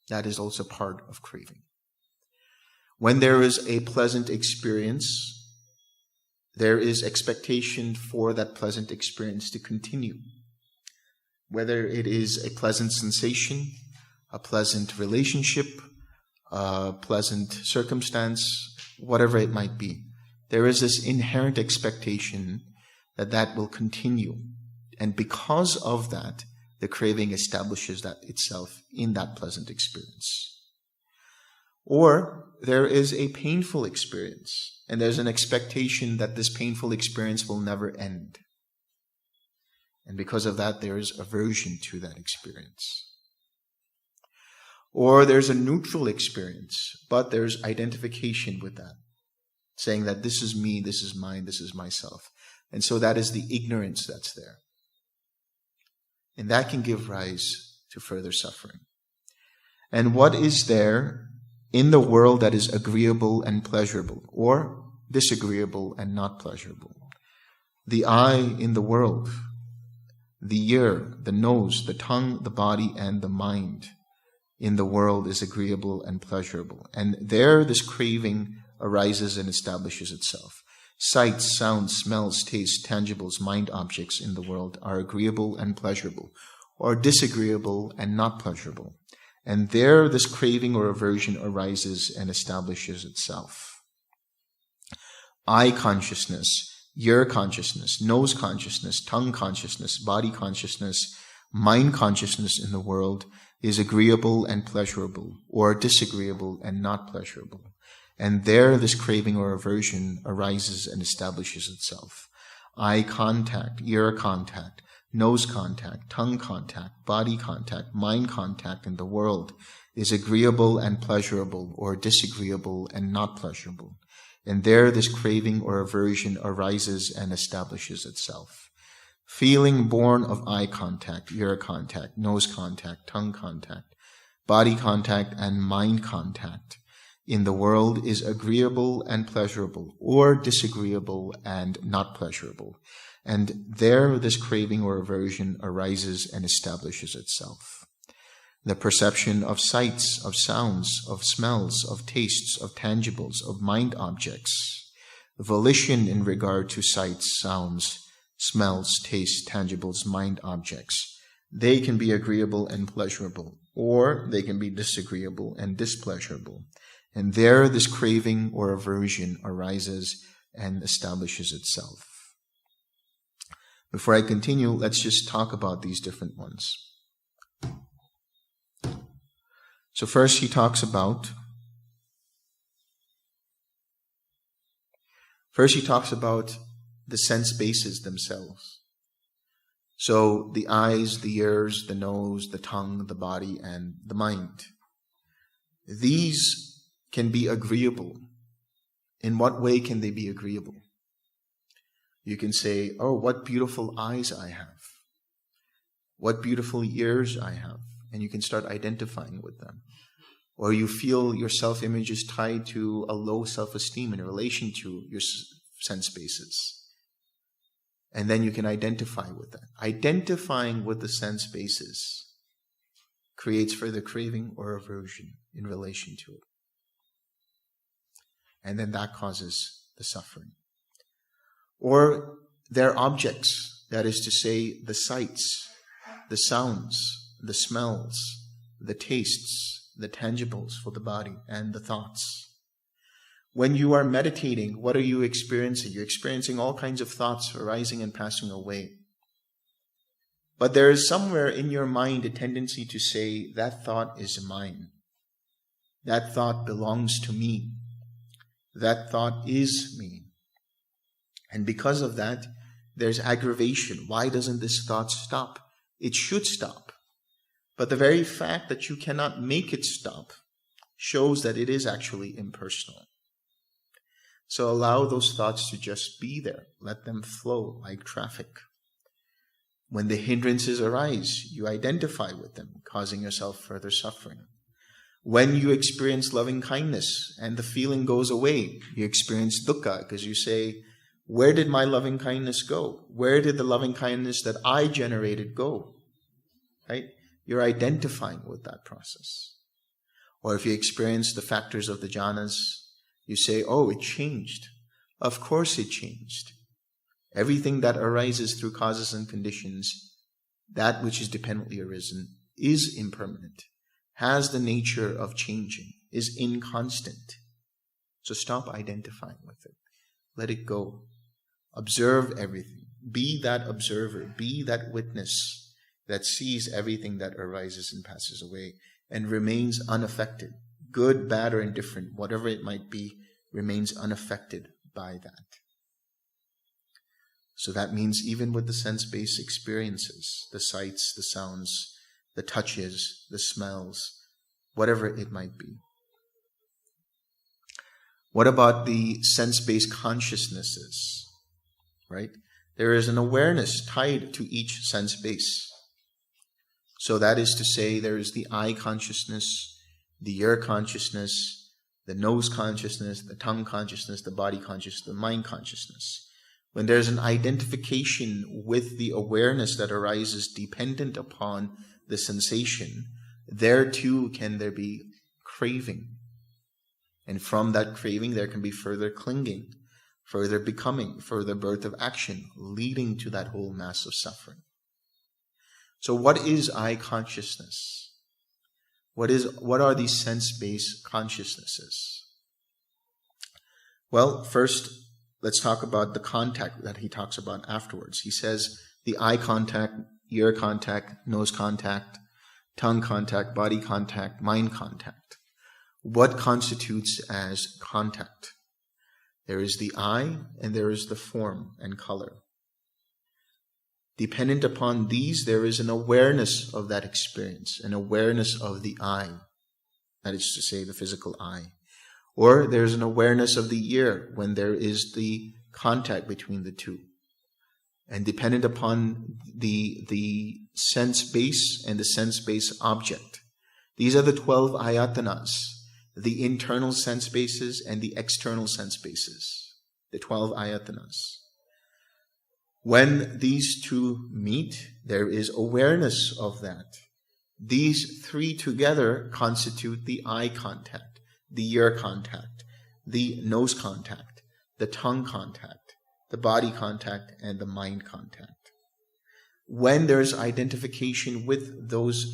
That is also part of craving. When there is a pleasant experience, there is expectation for that pleasant experience to continue. Whether it is a pleasant sensation, a pleasant relationship, a pleasant circumstance, whatever it might be, there is this inherent expectation that that will continue. And because of that, the craving establishes that itself in that pleasant experience. Or there is a painful experience, and there's an expectation that this painful experience will never end. And because of that, there is aversion to that experience. Or there's a neutral experience, but there's identification with that, saying that this is me, this is mine, this is myself. And so that is the ignorance that's there. And that can give rise to further suffering. And what is there in the world that is agreeable and pleasurable, or disagreeable and not pleasurable? The eye in the world, the ear, the nose, the tongue, the body, and the mind in the world is agreeable and pleasurable. And there this craving arises and establishes itself. Sights, sounds, smells, tastes, tangibles, mind objects in the world are agreeable and pleasurable, or disagreeable and not pleasurable. And there this craving or aversion arises and establishes itself. Eye consciousness, ear consciousness, nose consciousness, tongue consciousness, body consciousness, mind consciousness in the world is agreeable and pleasurable, or disagreeable and not pleasurable. And there this craving or aversion arises and establishes itself. Eye contact, ear contact, nose contact, tongue contact, body contact, mind contact in the world is agreeable and pleasurable, or disagreeable and not pleasurable. And there this craving or aversion arises and establishes itself. Feeling born of eye contact, ear contact, nose contact, tongue contact, body contact, and mind contact in the world is agreeable and pleasurable, or disagreeable and not pleasurable. And there this craving or aversion arises and establishes itself. The perception of sights, of sounds, of smells, of tastes, of tangibles, of mind objects, volition in regard to sights, sounds, smells, tastes, tangibles, mind objects, they can be agreeable and pleasurable, or they can be disagreeable and displeasurable. And there this craving or aversion arises and establishes itself. Before I continue, let's just talk about these different ones. So first he talks about the sense bases themselves. So the eyes, the ears, the nose, the tongue, the body, and the mind. These can be agreeable. In what way can they be agreeable? You can say, oh, what beautiful eyes I have. What beautiful ears I have. And you can start identifying with them. Or you feel your self-image is tied to a low self-esteem in relation to your sense bases. And then you can identify with that. Identifying with the sense bases creates further craving or aversion in relation to it. And then that causes the suffering. Or their objects, that is to say, the sights, the sounds, the smells, the tastes, the tangibles for the body, and the thoughts. When you are meditating, what are you experiencing? You're experiencing all kinds of thoughts arising and passing away. But there is somewhere in your mind a tendency to say, that thought is mine. That thought belongs to me. That thought is me. And because of that, there's aggravation. Why doesn't this thought stop? It should stop. But the very fact that you cannot make it stop shows that it is actually impersonal. So allow those thoughts to just be there. Let them flow like traffic. When the hindrances arise, you identify with them, causing yourself further suffering. When you experience loving kindness and the feeling goes away, you experience dukkha because you say, where did my loving kindness go? Where did the loving kindness that I generated go? Right? You're identifying with that process. Or if you experience the factors of the jhanas, you say, oh, it changed. Of course it changed. Everything that arises through causes and conditions, that which is dependently arisen, is impermanent, has the nature of changing, is inconstant. So stop identifying with it. Let it go. Observe everything. Be that observer. Be that witness that sees everything that arises and passes away and remains unaffected. Good, bad, or indifferent, whatever it might be, remains unaffected by that. So that means even with the sense-based experiences, the sights, the sounds, the touches, the smells, whatever it might be. What about the sense-based consciousnesses? Right? There is an awareness tied to each sense base. So that is to say, there is the eye consciousness, the ear consciousness, the nose consciousness, the tongue consciousness, the body consciousness, the mind consciousness. When there's an identification with the awareness that arises dependent upon the sensation, there too can there be craving. And from that craving, there can be further clinging, further becoming, further birth of action, leading to that whole mass of suffering. So what is eye consciousness? What are these sense-based consciousnesses? Well, first, let's talk about the contact that he talks about afterwards. He says the eye contact, ear contact, nose contact, tongue contact, body contact, mind contact. What constitutes as contact? There is the eye and there is the form and color. Dependent upon these, there is an awareness of that experience, an awareness of the eye, that is to say, the physical eye. Or there's an awareness of the ear when there is the contact between the two. And dependent upon the sense base and the sense base object. These are the 12 ayatanas the internal sense bases and the external sense bases, the 12 ayatanas. When these two meet, there is awareness of that. These three together constitute the eye contact, the ear contact, the nose contact, the tongue contact, the body contact, and the mind contact. When there's identification with those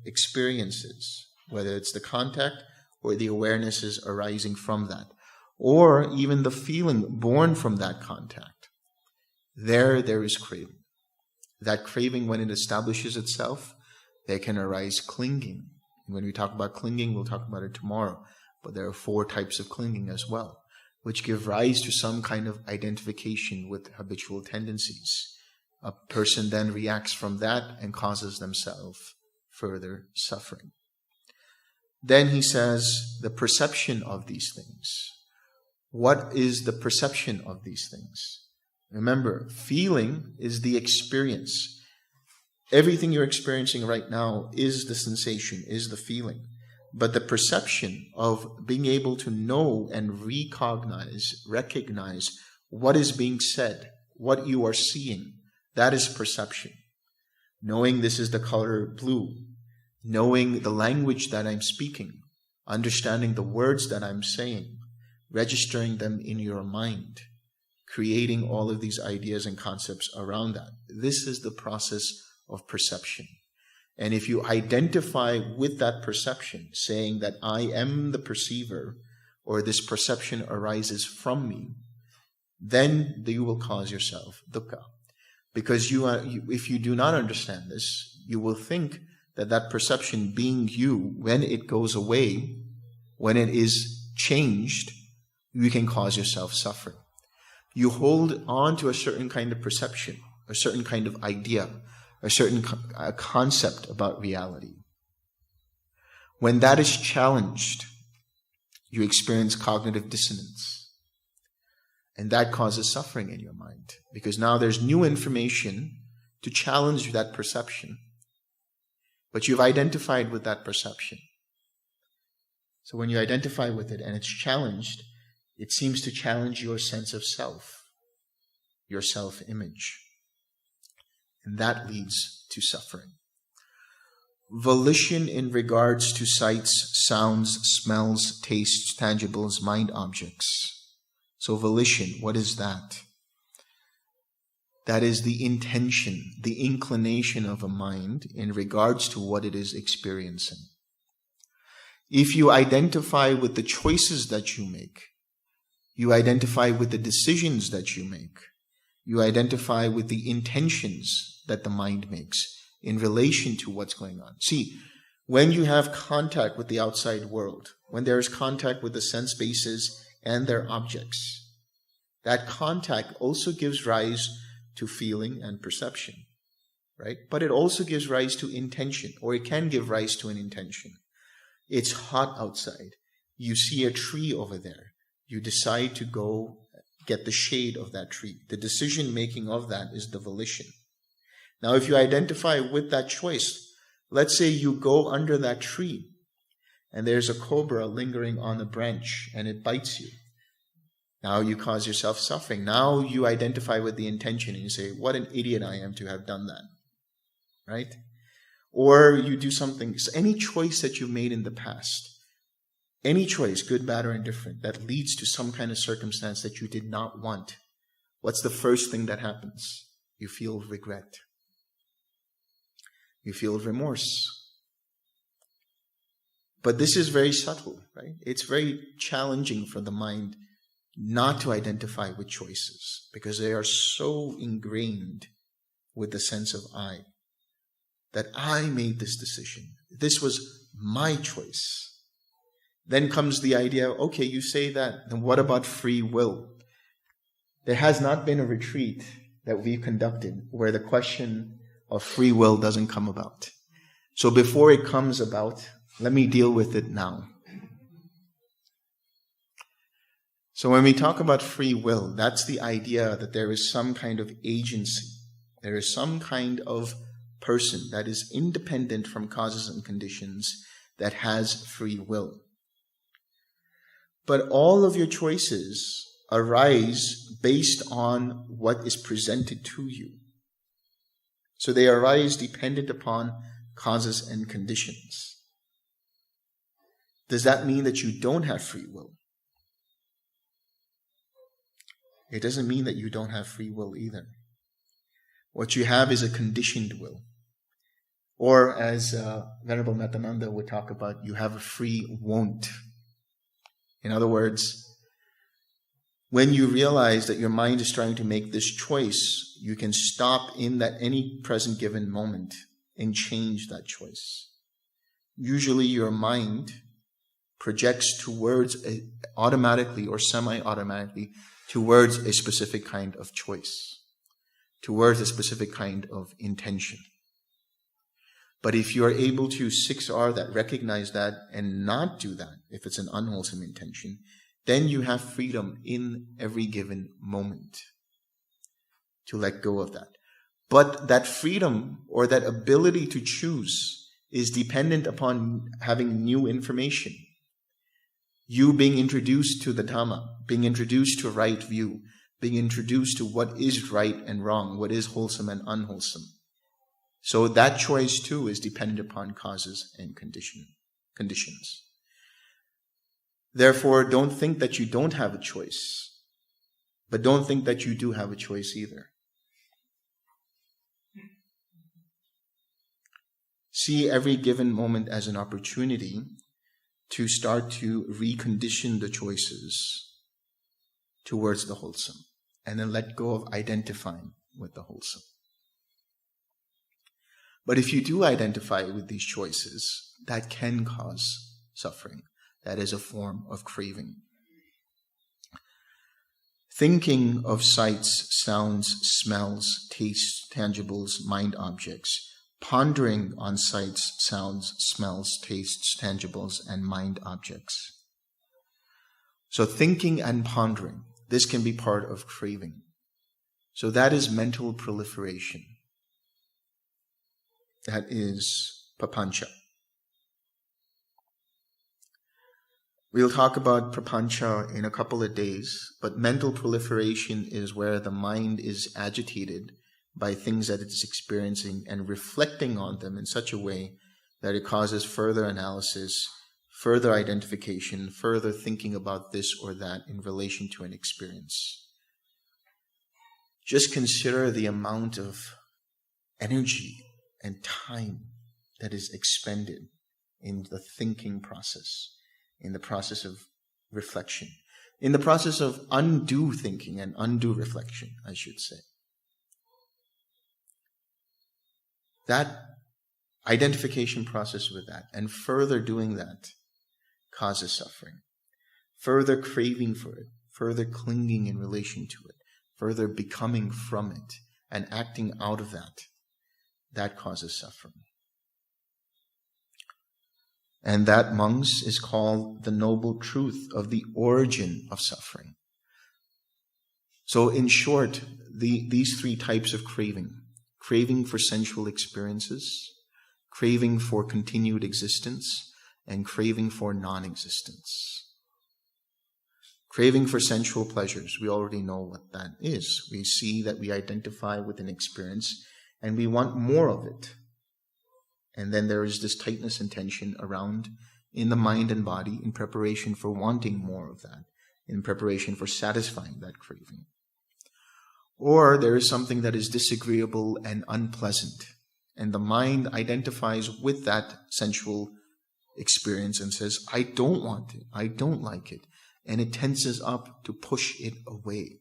experiences, whether it's the contact or the awarenesses arising from that, or even the feeling born from that contact, there is craving. That craving, when it establishes itself, there can arise clinging. When we talk about clinging, we'll talk about it tomorrow. But there are 4 types of clinging as well, which give rise to some kind of identification with habitual tendencies. A person then reacts from that and causes themselves further suffering. Then he says, the perception of these things. What is the perception of these things? Remember, feeling is the experience. Everything you're experiencing right now is the sensation, is the feeling. But the perception of being able to know and recognize what is being said, what you are seeing, that is perception. Knowing this is the color blue, knowing the language that I'm speaking, understanding the words that I'm saying, registering them in your mind, creating all of these ideas and concepts around that. This is the process of perception. And if you identify with that perception, saying that I am the perceiver, or this perception arises from me, then you will cause yourself dukkha. Because if you do not understand this, you will think that that perception being you, when it goes away, when it is changed, you can cause yourself suffering. You hold on to a certain kind of perception, a certain kind of idea, a certain concept about reality. When that is challenged, you experience cognitive dissonance. And that causes suffering in your mind. Because now there's new information to challenge that perception. But you've identified with that perception. So when you identify with it and it's challenged, it seems to challenge your sense of self, your self-image. And that leads to suffering. Volition in regards to sights, sounds, smells, tastes, tangibles, mind objects. So volition, what is that? That is the intention, the inclination of a mind in regards to what it is experiencing. If you identify with the choices that you make, you identify with the decisions that you make, you identify with the intentions that the mind makes in relation to what's going on. See, when you have contact with the outside world, when there is contact with the sense bases and their objects, that contact also gives rise to feeling and perception, right? But it also gives rise to intention, or it can give rise to an intention. It's hot outside. You see a tree over there. You decide to go get the shade of that tree. The decision making of that is the volition. Now, if you identify with that choice, let's say you go under that tree and there's a cobra lingering on a branch and it bites you. Now you cause yourself suffering. Now you identify with the intention and you say, what an idiot I am to have done that. Right? Or you do something, any choice that you made in the past, any choice, good, bad, or indifferent, that leads to some kind of circumstance that you did not want, what's the first thing that happens? You feel regret. You feel remorse. But this is very subtle, right? It's very challenging for the mind not to identify with choices because they are so ingrained with the sense of I, that I made this decision. This was my choice. Then comes the idea, okay, you say that, then what about free will? There has not been a retreat that we've conducted where the question of free will doesn't come about. So before it comes about, let me deal with it now. So when we talk about free will, that's the idea that there is some kind of agency. There is some kind of person that is independent from causes and conditions that has free will. But all of your choices arise based on what is presented to you. So they arise dependent upon causes and conditions. Does that mean that you don't have free will? It doesn't mean that you don't have free will either. What you have is a conditioned will. Or as Venerable Metta would talk about, you have a free won't. In other words, when you realize that your mind is trying to make this choice, you can stop in that any present given moment and change that choice. Usually your mind projects towards automatically or semi-automatically towards a specific kind of choice, towards a specific kind of intention. But if you are able to 6R that, recognize that, and not do that, if it's an unwholesome intention, then you have freedom in every given moment to let go of that. But that freedom or that ability to choose is dependent upon having new information. You being introduced to the Dhamma, being introduced to right view, being introduced to what is right and wrong, what is wholesome and unwholesome. So that choice too is dependent upon causes and conditions. Therefore, don't think that you don't have a choice, but don't think that you do have a choice either. See every given moment as an opportunity to start to recondition the choices towards the wholesome, and then let go of identifying with the wholesome. But if you do identify with these choices, that can cause suffering. That is a form of craving. Thinking of sights, sounds, smells, tastes, tangibles, mind objects. Pondering on sights, sounds, smells, tastes, tangibles, and mind objects. So thinking and pondering, this can be part of craving. So that is mental proliferation. That is papancha. We'll talk about prapancha in a couple of days, but mental proliferation is where the mind is agitated by things that it's experiencing and reflecting on them in such a way that it causes further analysis, further identification, further thinking about this or that in relation to an experience. Just consider the amount of energy and time that is expended in the thinking process, in the process of reflection, in the process of undue thinking and undue reflection, I should say. That identification process with that and further doing that causes suffering. Further craving for it, further clinging in relation to it, further becoming from it and acting out of that causes suffering. And that, monks, is called the noble truth of the origin of suffering. So in short, these three types of craving for sensual experiences, craving for continued existence, and craving for non-existence. Craving for sensual pleasures, we already know what that is. We see that we identify with an experience and we want more of it. And then there is this tightness and tension around in the mind and body in preparation for wanting more of that, in preparation for satisfying that craving. Or there is something that is disagreeable and unpleasant, and the mind identifies with that sensual experience and says, I don't want it, I don't like it, and it tenses up to push it away.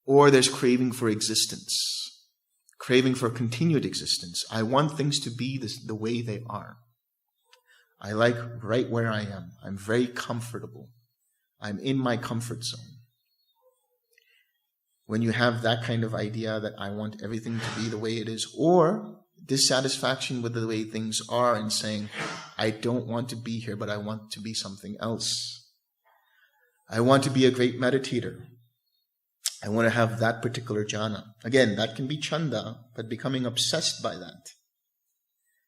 Or there's craving for existence, craving for continued existence. I want things to be the way they are. I like right where I am. I'm very comfortable. I'm in my comfort zone. When you have that kind of idea that I want everything to be the way it is, or dissatisfaction with the way things are and saying, I don't want to be here, but I want to be something else. I want to be a great meditator. I want to have that particular jhana. Again, that can be chanda, but becoming obsessed by that.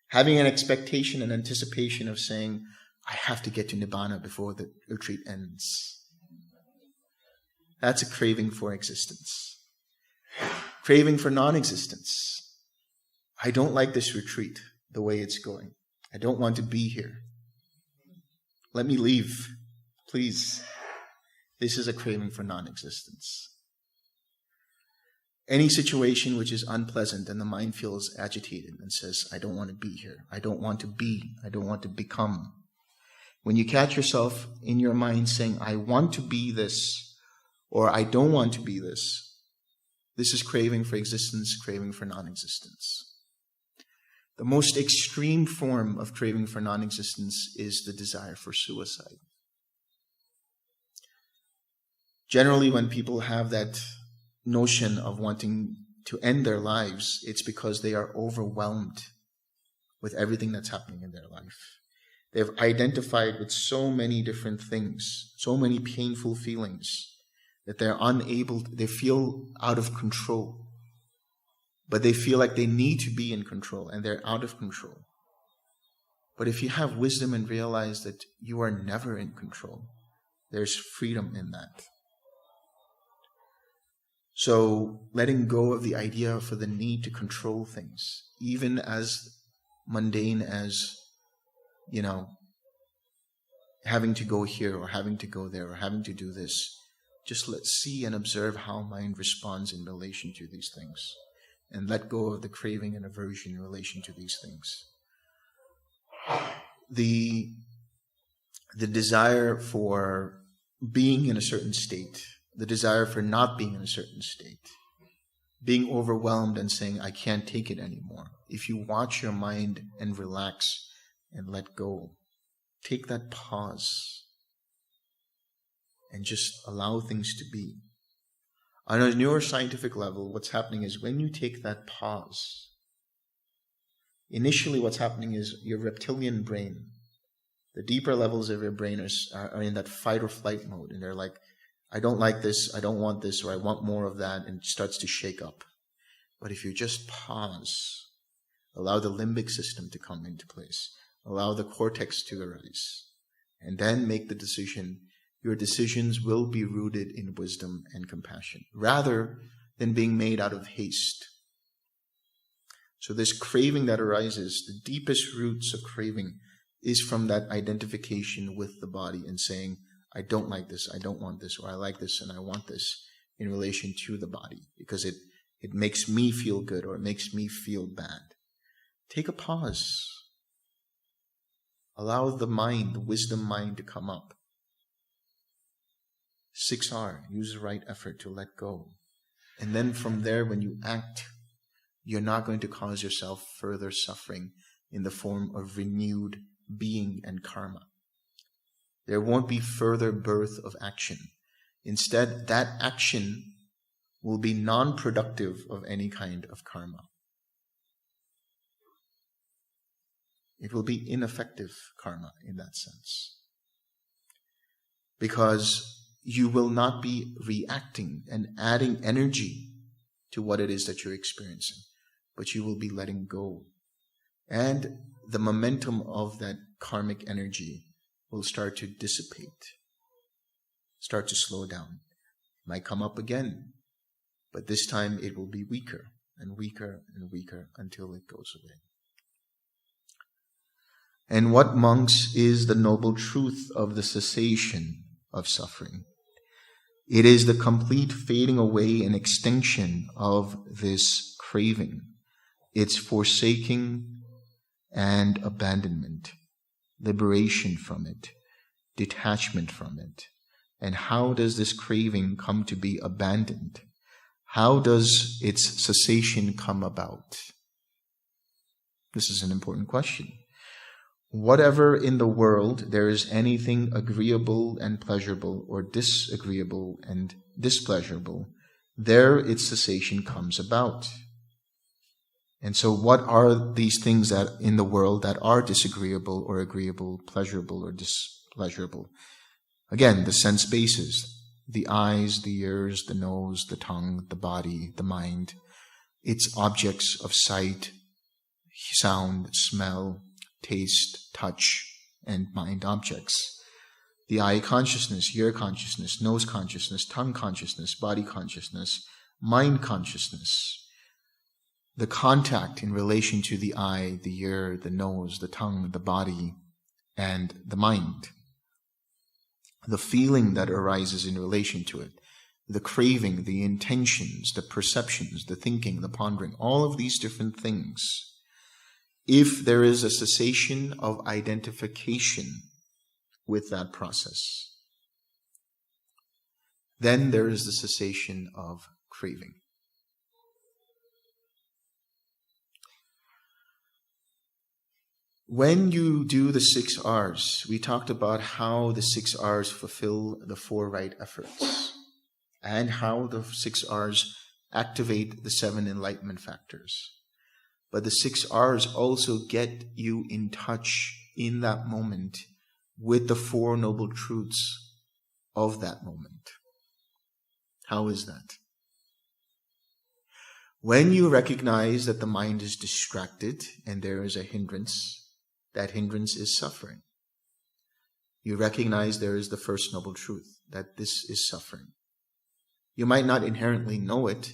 Having an expectation and anticipation of saying, I have to get to Nibbana before the retreat ends. That's a craving for existence. Craving for non-existence. I don't like this retreat the way it's going. I don't want to be here. Let me leave, please. This is a craving for non-existence. Any situation which is unpleasant and the mind feels agitated and says, I don't want to be here. I don't want to be. I don't want to become. When you catch yourself in your mind saying, I want to be this, or I don't want to be this, this is craving for existence, craving for non-existence. The most extreme form of craving for non-existence is the desire for suicide. Generally, when people have that notion of wanting to end their lives, it's because they are overwhelmed with everything that's happening in their life. They've identified with so many different things, so many painful feelings, that they feel out of control. But they feel like they need to be in control, and they're out of control. But if you have wisdom and realize that you are never in control, there's freedom in that. So letting go of the idea for the need to control things, even as mundane as, having to go here or having to go there or having to do this, just let's see and observe how mind responds in relation to these things. And let go of the craving and aversion in relation to these things. The desire for being in a certain state, the desire for not being in a certain state, being overwhelmed and saying, I can't take it anymore. If you watch your mind and relax and let go, take that pause and just allow things to be. On a neuroscientific level, what's happening is when you take that pause, initially what's happening is your reptilian brain, the deeper levels of your brain are in that fight or flight mode. And they're like, I don't like this, I don't want this, or I want more of that, and it starts to shake up. But if you just pause, allow the limbic system to come into place, allow the cortex to arise, and then make the decision, your decisions will be rooted in wisdom and compassion, rather than being made out of haste. So this craving that arises, the deepest roots of craving is from that identification with the body and saying, I don't like this, I don't want this, or I like this and I want this in relation to the body because it makes me feel good or it makes me feel bad. Take a pause. Allow the mind, the wisdom mind to come up. 6R, use the right effort to let go. And then from there, when you act, you're not going to cause yourself further suffering in the form of renewed being and karma. There won't be further birth of action. Instead, that action will be non-productive of any kind of karma. It will be ineffective karma in that sense. Because you will not be reacting and adding energy to what it is that you're experiencing, but you will be letting go. And the momentum of that karmic energy will start to dissipate, start to slow down. It might come up again, but this time it will be weaker and weaker and weaker until it goes away. And what, monks, is the noble truth of the cessation of suffering? It is the complete fading away and extinction of this craving, its forsaking and abandonment, liberation from it, detachment from it. And how does this craving come to be abandoned? How does its cessation come about? This is an important question. Whatever in the world there is anything agreeable and pleasurable or disagreeable and displeasurable, there its cessation comes about. And so what are these things that in the world that are disagreeable or agreeable, pleasurable or displeasurable? Again, the sense bases, the eyes, the ears, the nose, the tongue, the body, the mind, its objects of sight, sound, smell, taste, touch, and mind objects. The eye consciousness, ear consciousness, nose consciousness, tongue consciousness, body consciousness, mind consciousness. The contact in relation to the eye, the ear, the nose, the tongue, the body, and the mind. The feeling that arises in relation to it. The craving, the intentions, the perceptions, the thinking, the pondering, all of these different things. If there is a cessation of identification with that process, then there is the cessation of craving. When you do the 6 R's, we talked about how the 6 R's fulfill the 4 right efforts and how the 6 R's activate the 7 enlightenment factors. But the 6 R's also get you in touch in that moment with the 4 noble truths of that moment. How is that? When you recognize that the mind is distracted and there is a hindrance, that hindrance is suffering. You recognize there is the first noble truth, that this is suffering. You might not inherently know it,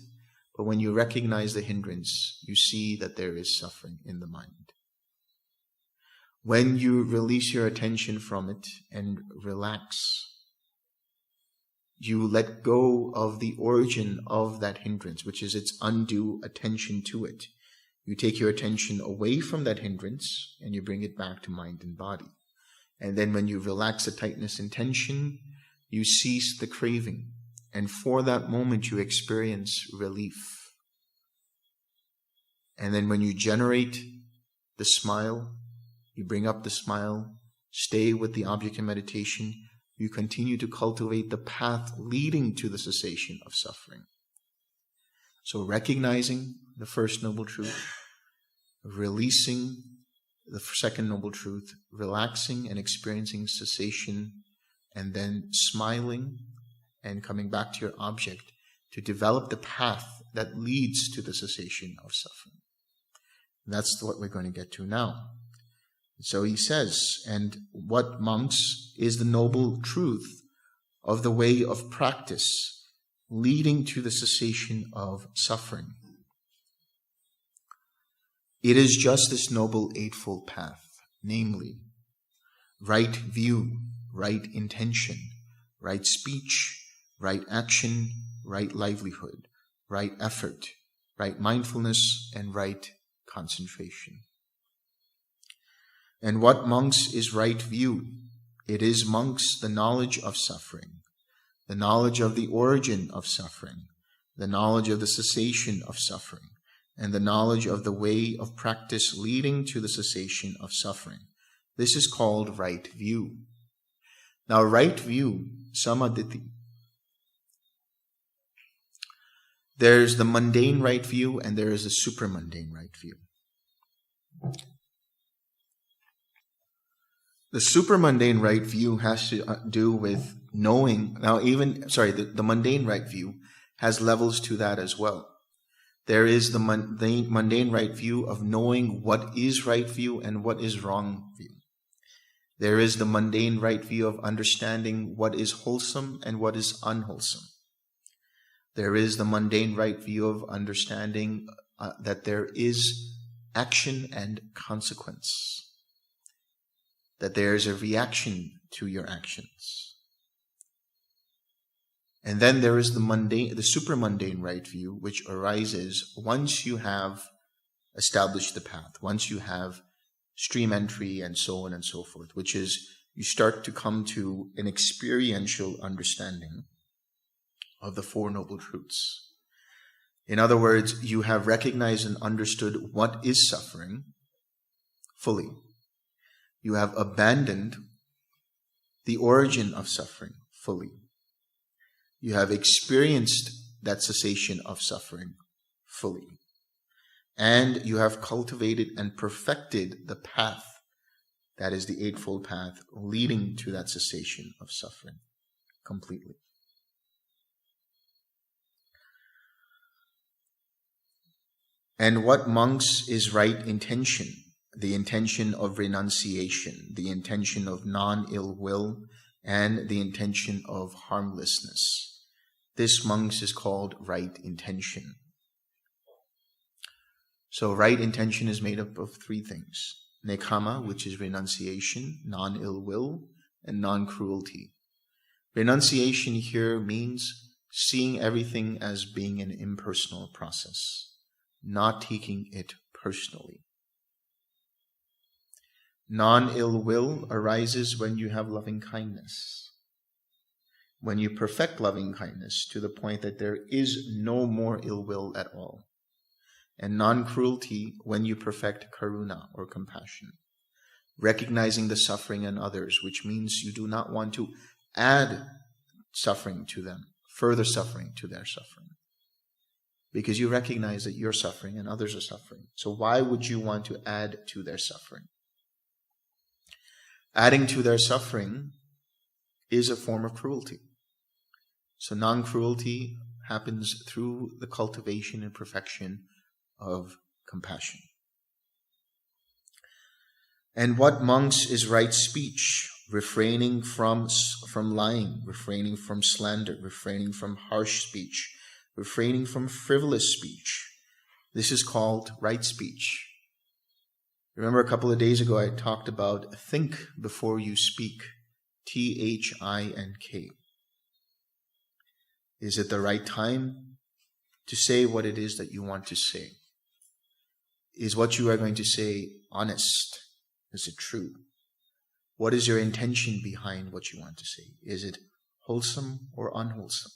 but when you recognize the hindrance, you see that there is suffering in the mind. When you release your attention from it and relax, you let go of the origin of that hindrance, which is its undue attention to it. You take your attention away from that hindrance and you bring it back to mind and body. And then when you relax the tightness and tension, you cease the craving. And for that moment, you experience relief. And then when you generate the smile, you bring up the smile, stay with the object in meditation, you continue to cultivate the path leading to the cessation of suffering. So recognizing the first noble truth, releasing the second noble truth, relaxing and experiencing cessation, and then smiling and coming back to your object to develop the path that leads to the cessation of suffering. That's what we're going to get to now. So he says, and what, monks, is the noble truth of the way of practice leading to the cessation of suffering? It is just this noble eightfold path, namely, right view, right intention, right speech, right action, right livelihood, right effort, right mindfulness, and right concentration. And what, monks, is right view? It is, monks, the knowledge of suffering, the knowledge of the origin of suffering, the knowledge of the cessation of suffering, and the knowledge of the way of practice leading to the cessation of suffering. This is called right view. Now, right view, samaditi. There's the mundane right view and there is the supramundane right view. The supramundane right view has to do with knowing. Now, the mundane right view has levels to that as well. There is the mundane right view of knowing what is right view and what is wrong view. There is the mundane right view of understanding what is wholesome and what is unwholesome. There is the mundane right view of understanding that there is action and consequence. That there is a reaction to your actions. And then there is the supramundane right view, which arises once you have established the path, once you have stream entry and so on and so forth, which is you start to come to an experiential understanding of the Four Noble Truths. In other words, you have recognized and understood what is suffering fully. You have abandoned the origin of suffering fully. You have experienced that cessation of suffering fully. And you have cultivated and perfected the path, that is the Eightfold Path, leading to that cessation of suffering completely. And what, monks, is right intention? the intention of renunciation, the intention of non-ill will, and the intention of harmlessness. This, monks, is called right intention. So right intention is made up of three things. Nekama, which is renunciation, non-ill will, and non-cruelty. Renunciation here means seeing everything as being an impersonal process, not taking it personally. Non-ill will arises when you have loving kindness. When you perfect loving kindness to the point that there is no more ill will at all. And non-cruelty when you perfect karuna or compassion. Recognizing the suffering in others, which means you do not want to add suffering to them, further suffering to their suffering. Because you recognize that you're suffering and others are suffering. So why would you want to add to their suffering? Adding to their suffering is a form of cruelty. So non-cruelty happens through the cultivation and perfection of compassion. And what, monks, is right speech? Refraining from lying, refraining from slander, refraining from harsh speech, refraining from frivolous speech. This is called right speech. Remember a couple of days ago I talked about think before you speak. THINK. Is it the right time to say what it is that you want to say? Is what you are going to say honest? Is it true? What is your intention behind what you want to say? Is it wholesome or unwholesome?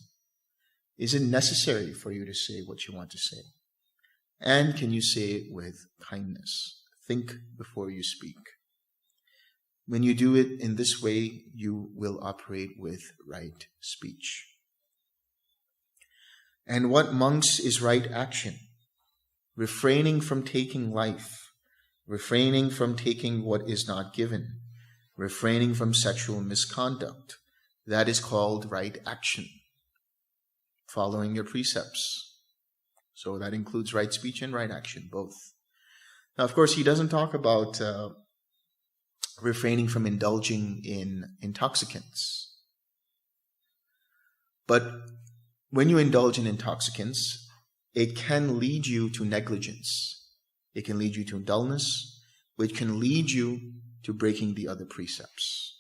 Is it necessary for you to say what you want to say? And can you say it with kindness? Think before you speak. When you do it in this way, you will operate with right speech. And what, monks, is right action? Refraining from taking life, refraining from taking what is not given, refraining from sexual misconduct. That is called right action. Following your precepts. So that includes right speech and right action, both. Now, of course, he doesn't talk about refraining from indulging in intoxicants. But when you indulge in intoxicants, it can lead you to negligence. It can lead you to dullness, which can lead you to breaking the other precepts.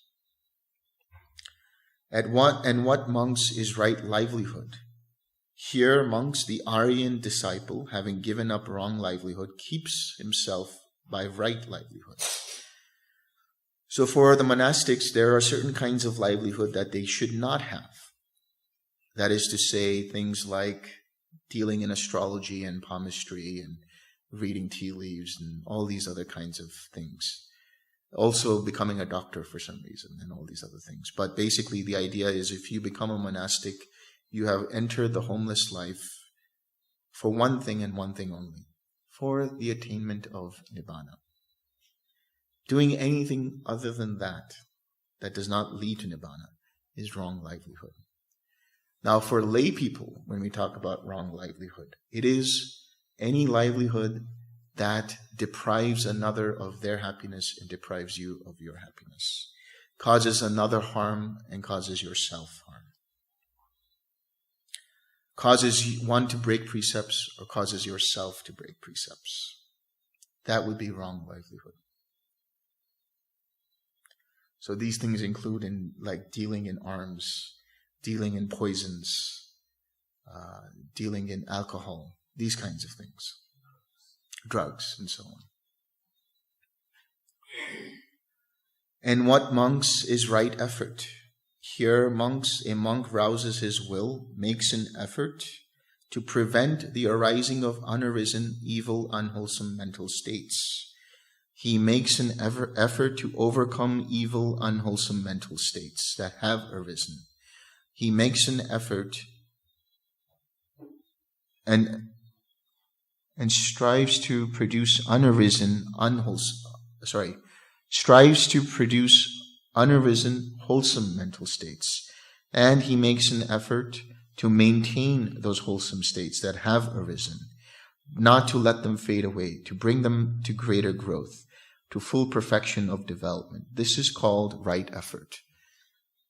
And what, monks, is right livelihood? Here, monks, the Aryan disciple, having given up wrong livelihood, keeps himself by right livelihood. So for the monastics, there are certain kinds of livelihood that they should not have. That is to say, things like dealing in astrology and palmistry and reading tea leaves and all these other kinds of things. Also becoming a doctor for some reason and all these other things. But basically the idea is if you become a monastic, you have entered the homeless life for one thing and one thing only, for the attainment of Nibbana. Doing anything other than that does not lead to Nibbana, is wrong livelihood. Now for lay people, when we talk about wrong livelihood, it is any livelihood that deprives another of their happiness and deprives you of your happiness, causes another harm and causes yourself harm. Causes one to break precepts or causes yourself to break precepts. That would be wrong livelihood. So these things include in like dealing in arms, dealing in poisons, dealing in alcohol, these kinds of things, drugs and so on. And what, monks, is right effort? Here, monks, a monk rouses his will, makes an effort to prevent the arising of unarisen, evil, unwholesome mental states. He makes an effort to overcome evil, unwholesome mental states that have arisen. He makes an effort and strives to produce unarisen, wholesome mental states. And he makes an effort to maintain those wholesome states that have arisen, not to let them fade away, to bring them to greater growth. to full perfection of development. This is called right effort.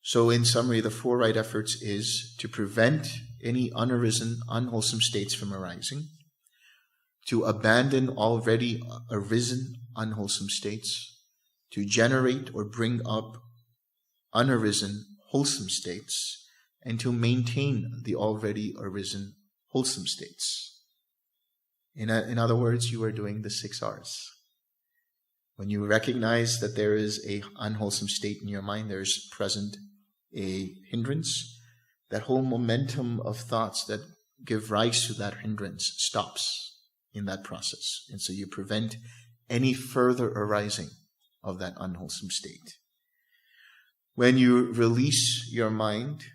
So in summary, the 4 right efforts is to prevent any unarisen, unwholesome states from arising, to abandon already arisen, unwholesome states, to generate or bring up unarisen, wholesome states, and to maintain the already arisen, wholesome states. In other words, you are doing the 6 R's. When you recognize that there is a unwholesome state in your mind, there is present a hindrance, that whole momentum of thoughts that give rise to that hindrance stops in that process. And so you prevent any further arising of that unwholesome state. When you release your mind,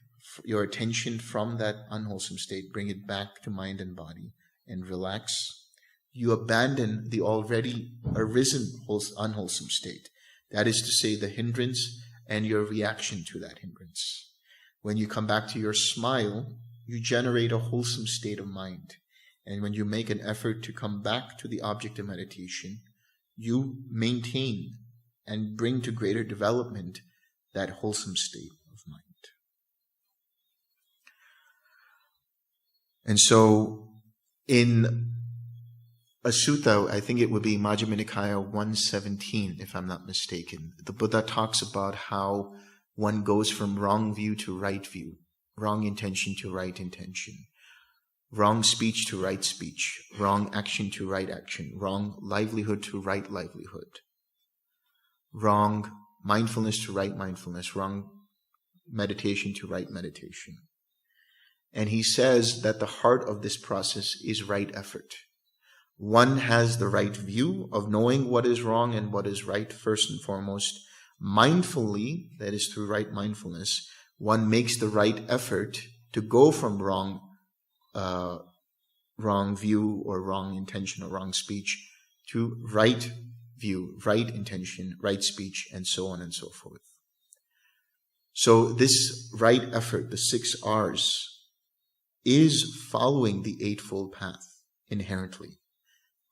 your attention from that unwholesome state, bring it back to mind and body and relax, you abandon the already arisen unwholesome state. That is to say, the hindrance and your reaction to that hindrance. When you come back to your smile, you generate a wholesome state of mind. And when you make an effort to come back to the object of meditation, you maintain and bring to greater development that wholesome state of mind. And so, in a sutta, I think it would be Majjhima Nikaya 117, if I'm not mistaken. The Buddha talks about how one goes from wrong view to right view, wrong intention to right intention, wrong speech to right speech, wrong action to right action, wrong livelihood to right livelihood, wrong mindfulness to right mindfulness, wrong meditation to right meditation. And he says that the heart of this process is right effort. One has the right view of knowing what is wrong and what is right first and foremost. Mindfully, that is through right mindfulness, one makes the right effort to go from wrong view or wrong intention or wrong speech to right view, right intention, right speech, and so on and so forth. So this right effort, the 6 R's, is following the Eightfold Path inherently,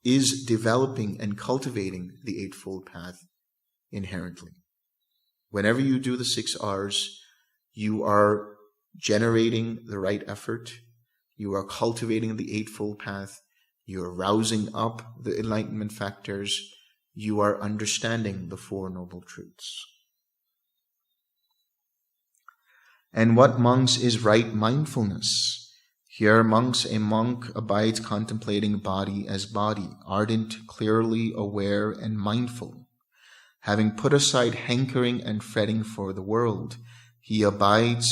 is developing and cultivating the Eightfold Path inherently. Whenever you do the 6 R's, you are generating the right effort, you are cultivating the Eightfold Path, you are rousing up the enlightenment factors, you are understanding the 4 Noble Truths. And what, monks, is right mindfulness? Here, a monk abides contemplating body as body, ardent, clearly aware, and mindful. Having put aside hankering and fretting for the world, he abides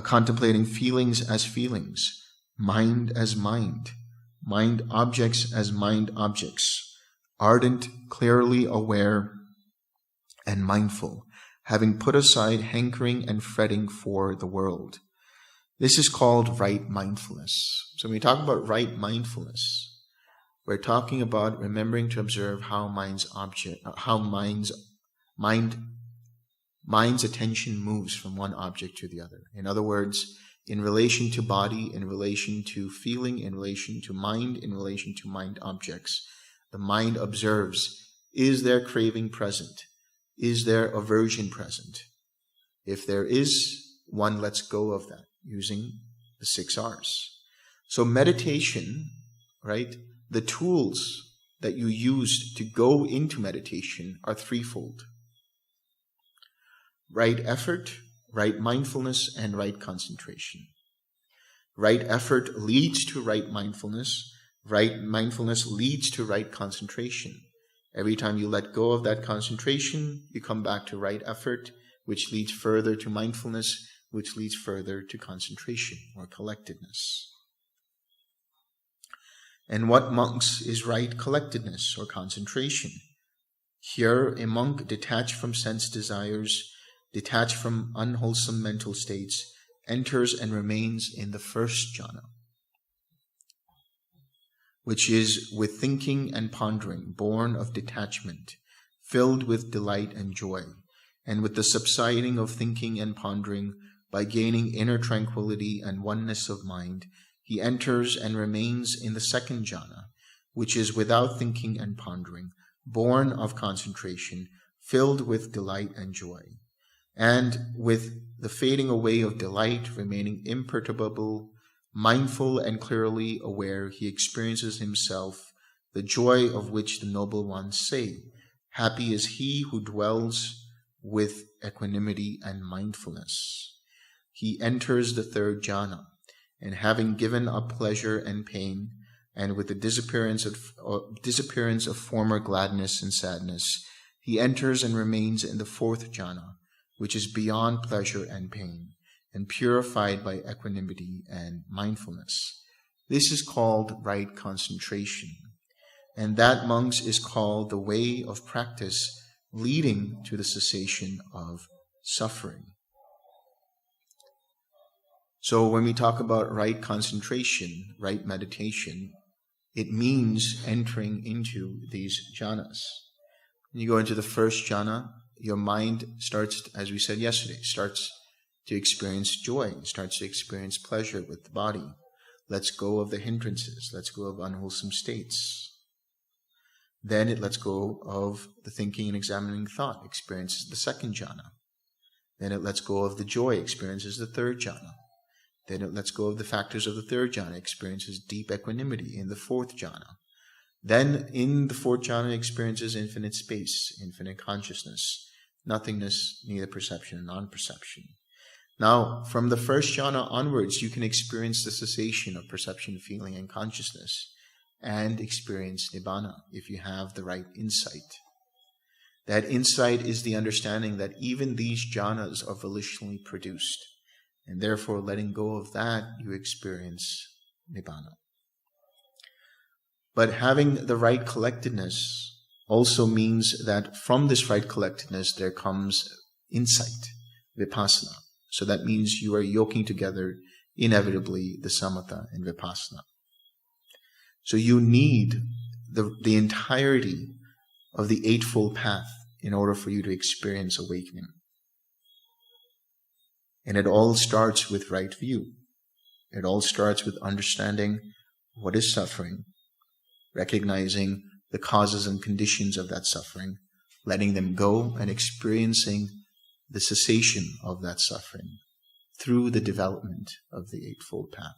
contemplating feelings as feelings, mind as mind objects as mind objects, ardent, clearly aware, and mindful, having put aside hankering and fretting for the world. This is called right mindfulness. So when we talk about right mindfulness, we're talking about remembering to observe how mind's attention moves from one object to the other. In other words, in relation to body, in relation to feeling, in relation to mind objects, the mind observes, is there craving present? Is there aversion present? If there is, one lets go of that using the 6 R's. So meditation, right, the tools that you use to go into meditation are threefold. Right effort, right mindfulness, and right concentration. Right effort leads to right mindfulness. Right mindfulness leads to right concentration. Every time you let go of that concentration, you come back to right effort, which leads further to mindfulness, which leads further to concentration or collectedness. And what, monks, is right collectedness or concentration? Here, a monk detached from sense desires, detached from unwholesome mental states, enters and remains in the first jhana, which is with thinking and pondering, born of detachment, filled with delight and joy, and with the subsiding of thinking and pondering, by gaining inner tranquility and oneness of mind, he enters and remains in the second jhana, which is without thinking and pondering, born of concentration, filled with delight and joy. And with the fading away of delight, remaining imperturbable, mindful and clearly aware, he experiences himself the joy of which the noble ones say, "Happy is he who dwells with equanimity and mindfulness." He enters the third jhana, and having given up pleasure and pain, and with the disappearance of former gladness and sadness, he enters and remains in the fourth jhana, which is beyond pleasure and pain, and purified by equanimity and mindfulness. This is called right concentration, and that, monks, is called the way of practice leading to the cessation of suffering. So when we talk about right concentration, right meditation, it means entering into these jhanas. When you go into the first jhana, your mind starts, as we said yesterday, starts to experience joy, starts to experience pleasure with the body. Lets go of the hindrances, lets go of unwholesome states. Then it lets go of the thinking and examining thought, experiences the second jhana. Then it lets go of the joy, experiences the third jhana. Then it lets go of the factors of the third jhana, experiences deep equanimity in the fourth jhana. Then in the fourth jhana experiences infinite space, infinite consciousness, nothingness, neither perception and non-perception. Now, from the first jhana onwards, you can experience the cessation of perception, feeling, and consciousness, and experience nibbana if you have the right insight. That insight is the understanding that even these jhanas are volitionally produced, and therefore letting go of that, you experience nibbana. But having the right collectedness also means that from this right collectedness there comes insight, vipassana. So that means you are yoking together inevitably the samatha and vipassana. So you need the entirety of the Eightfold Path in order for you to experience awakening. And it all starts with right view. It all starts with understanding what is suffering, recognizing the causes and conditions of that suffering, letting them go, and experiencing the cessation of that suffering through the development of the Eightfold Path.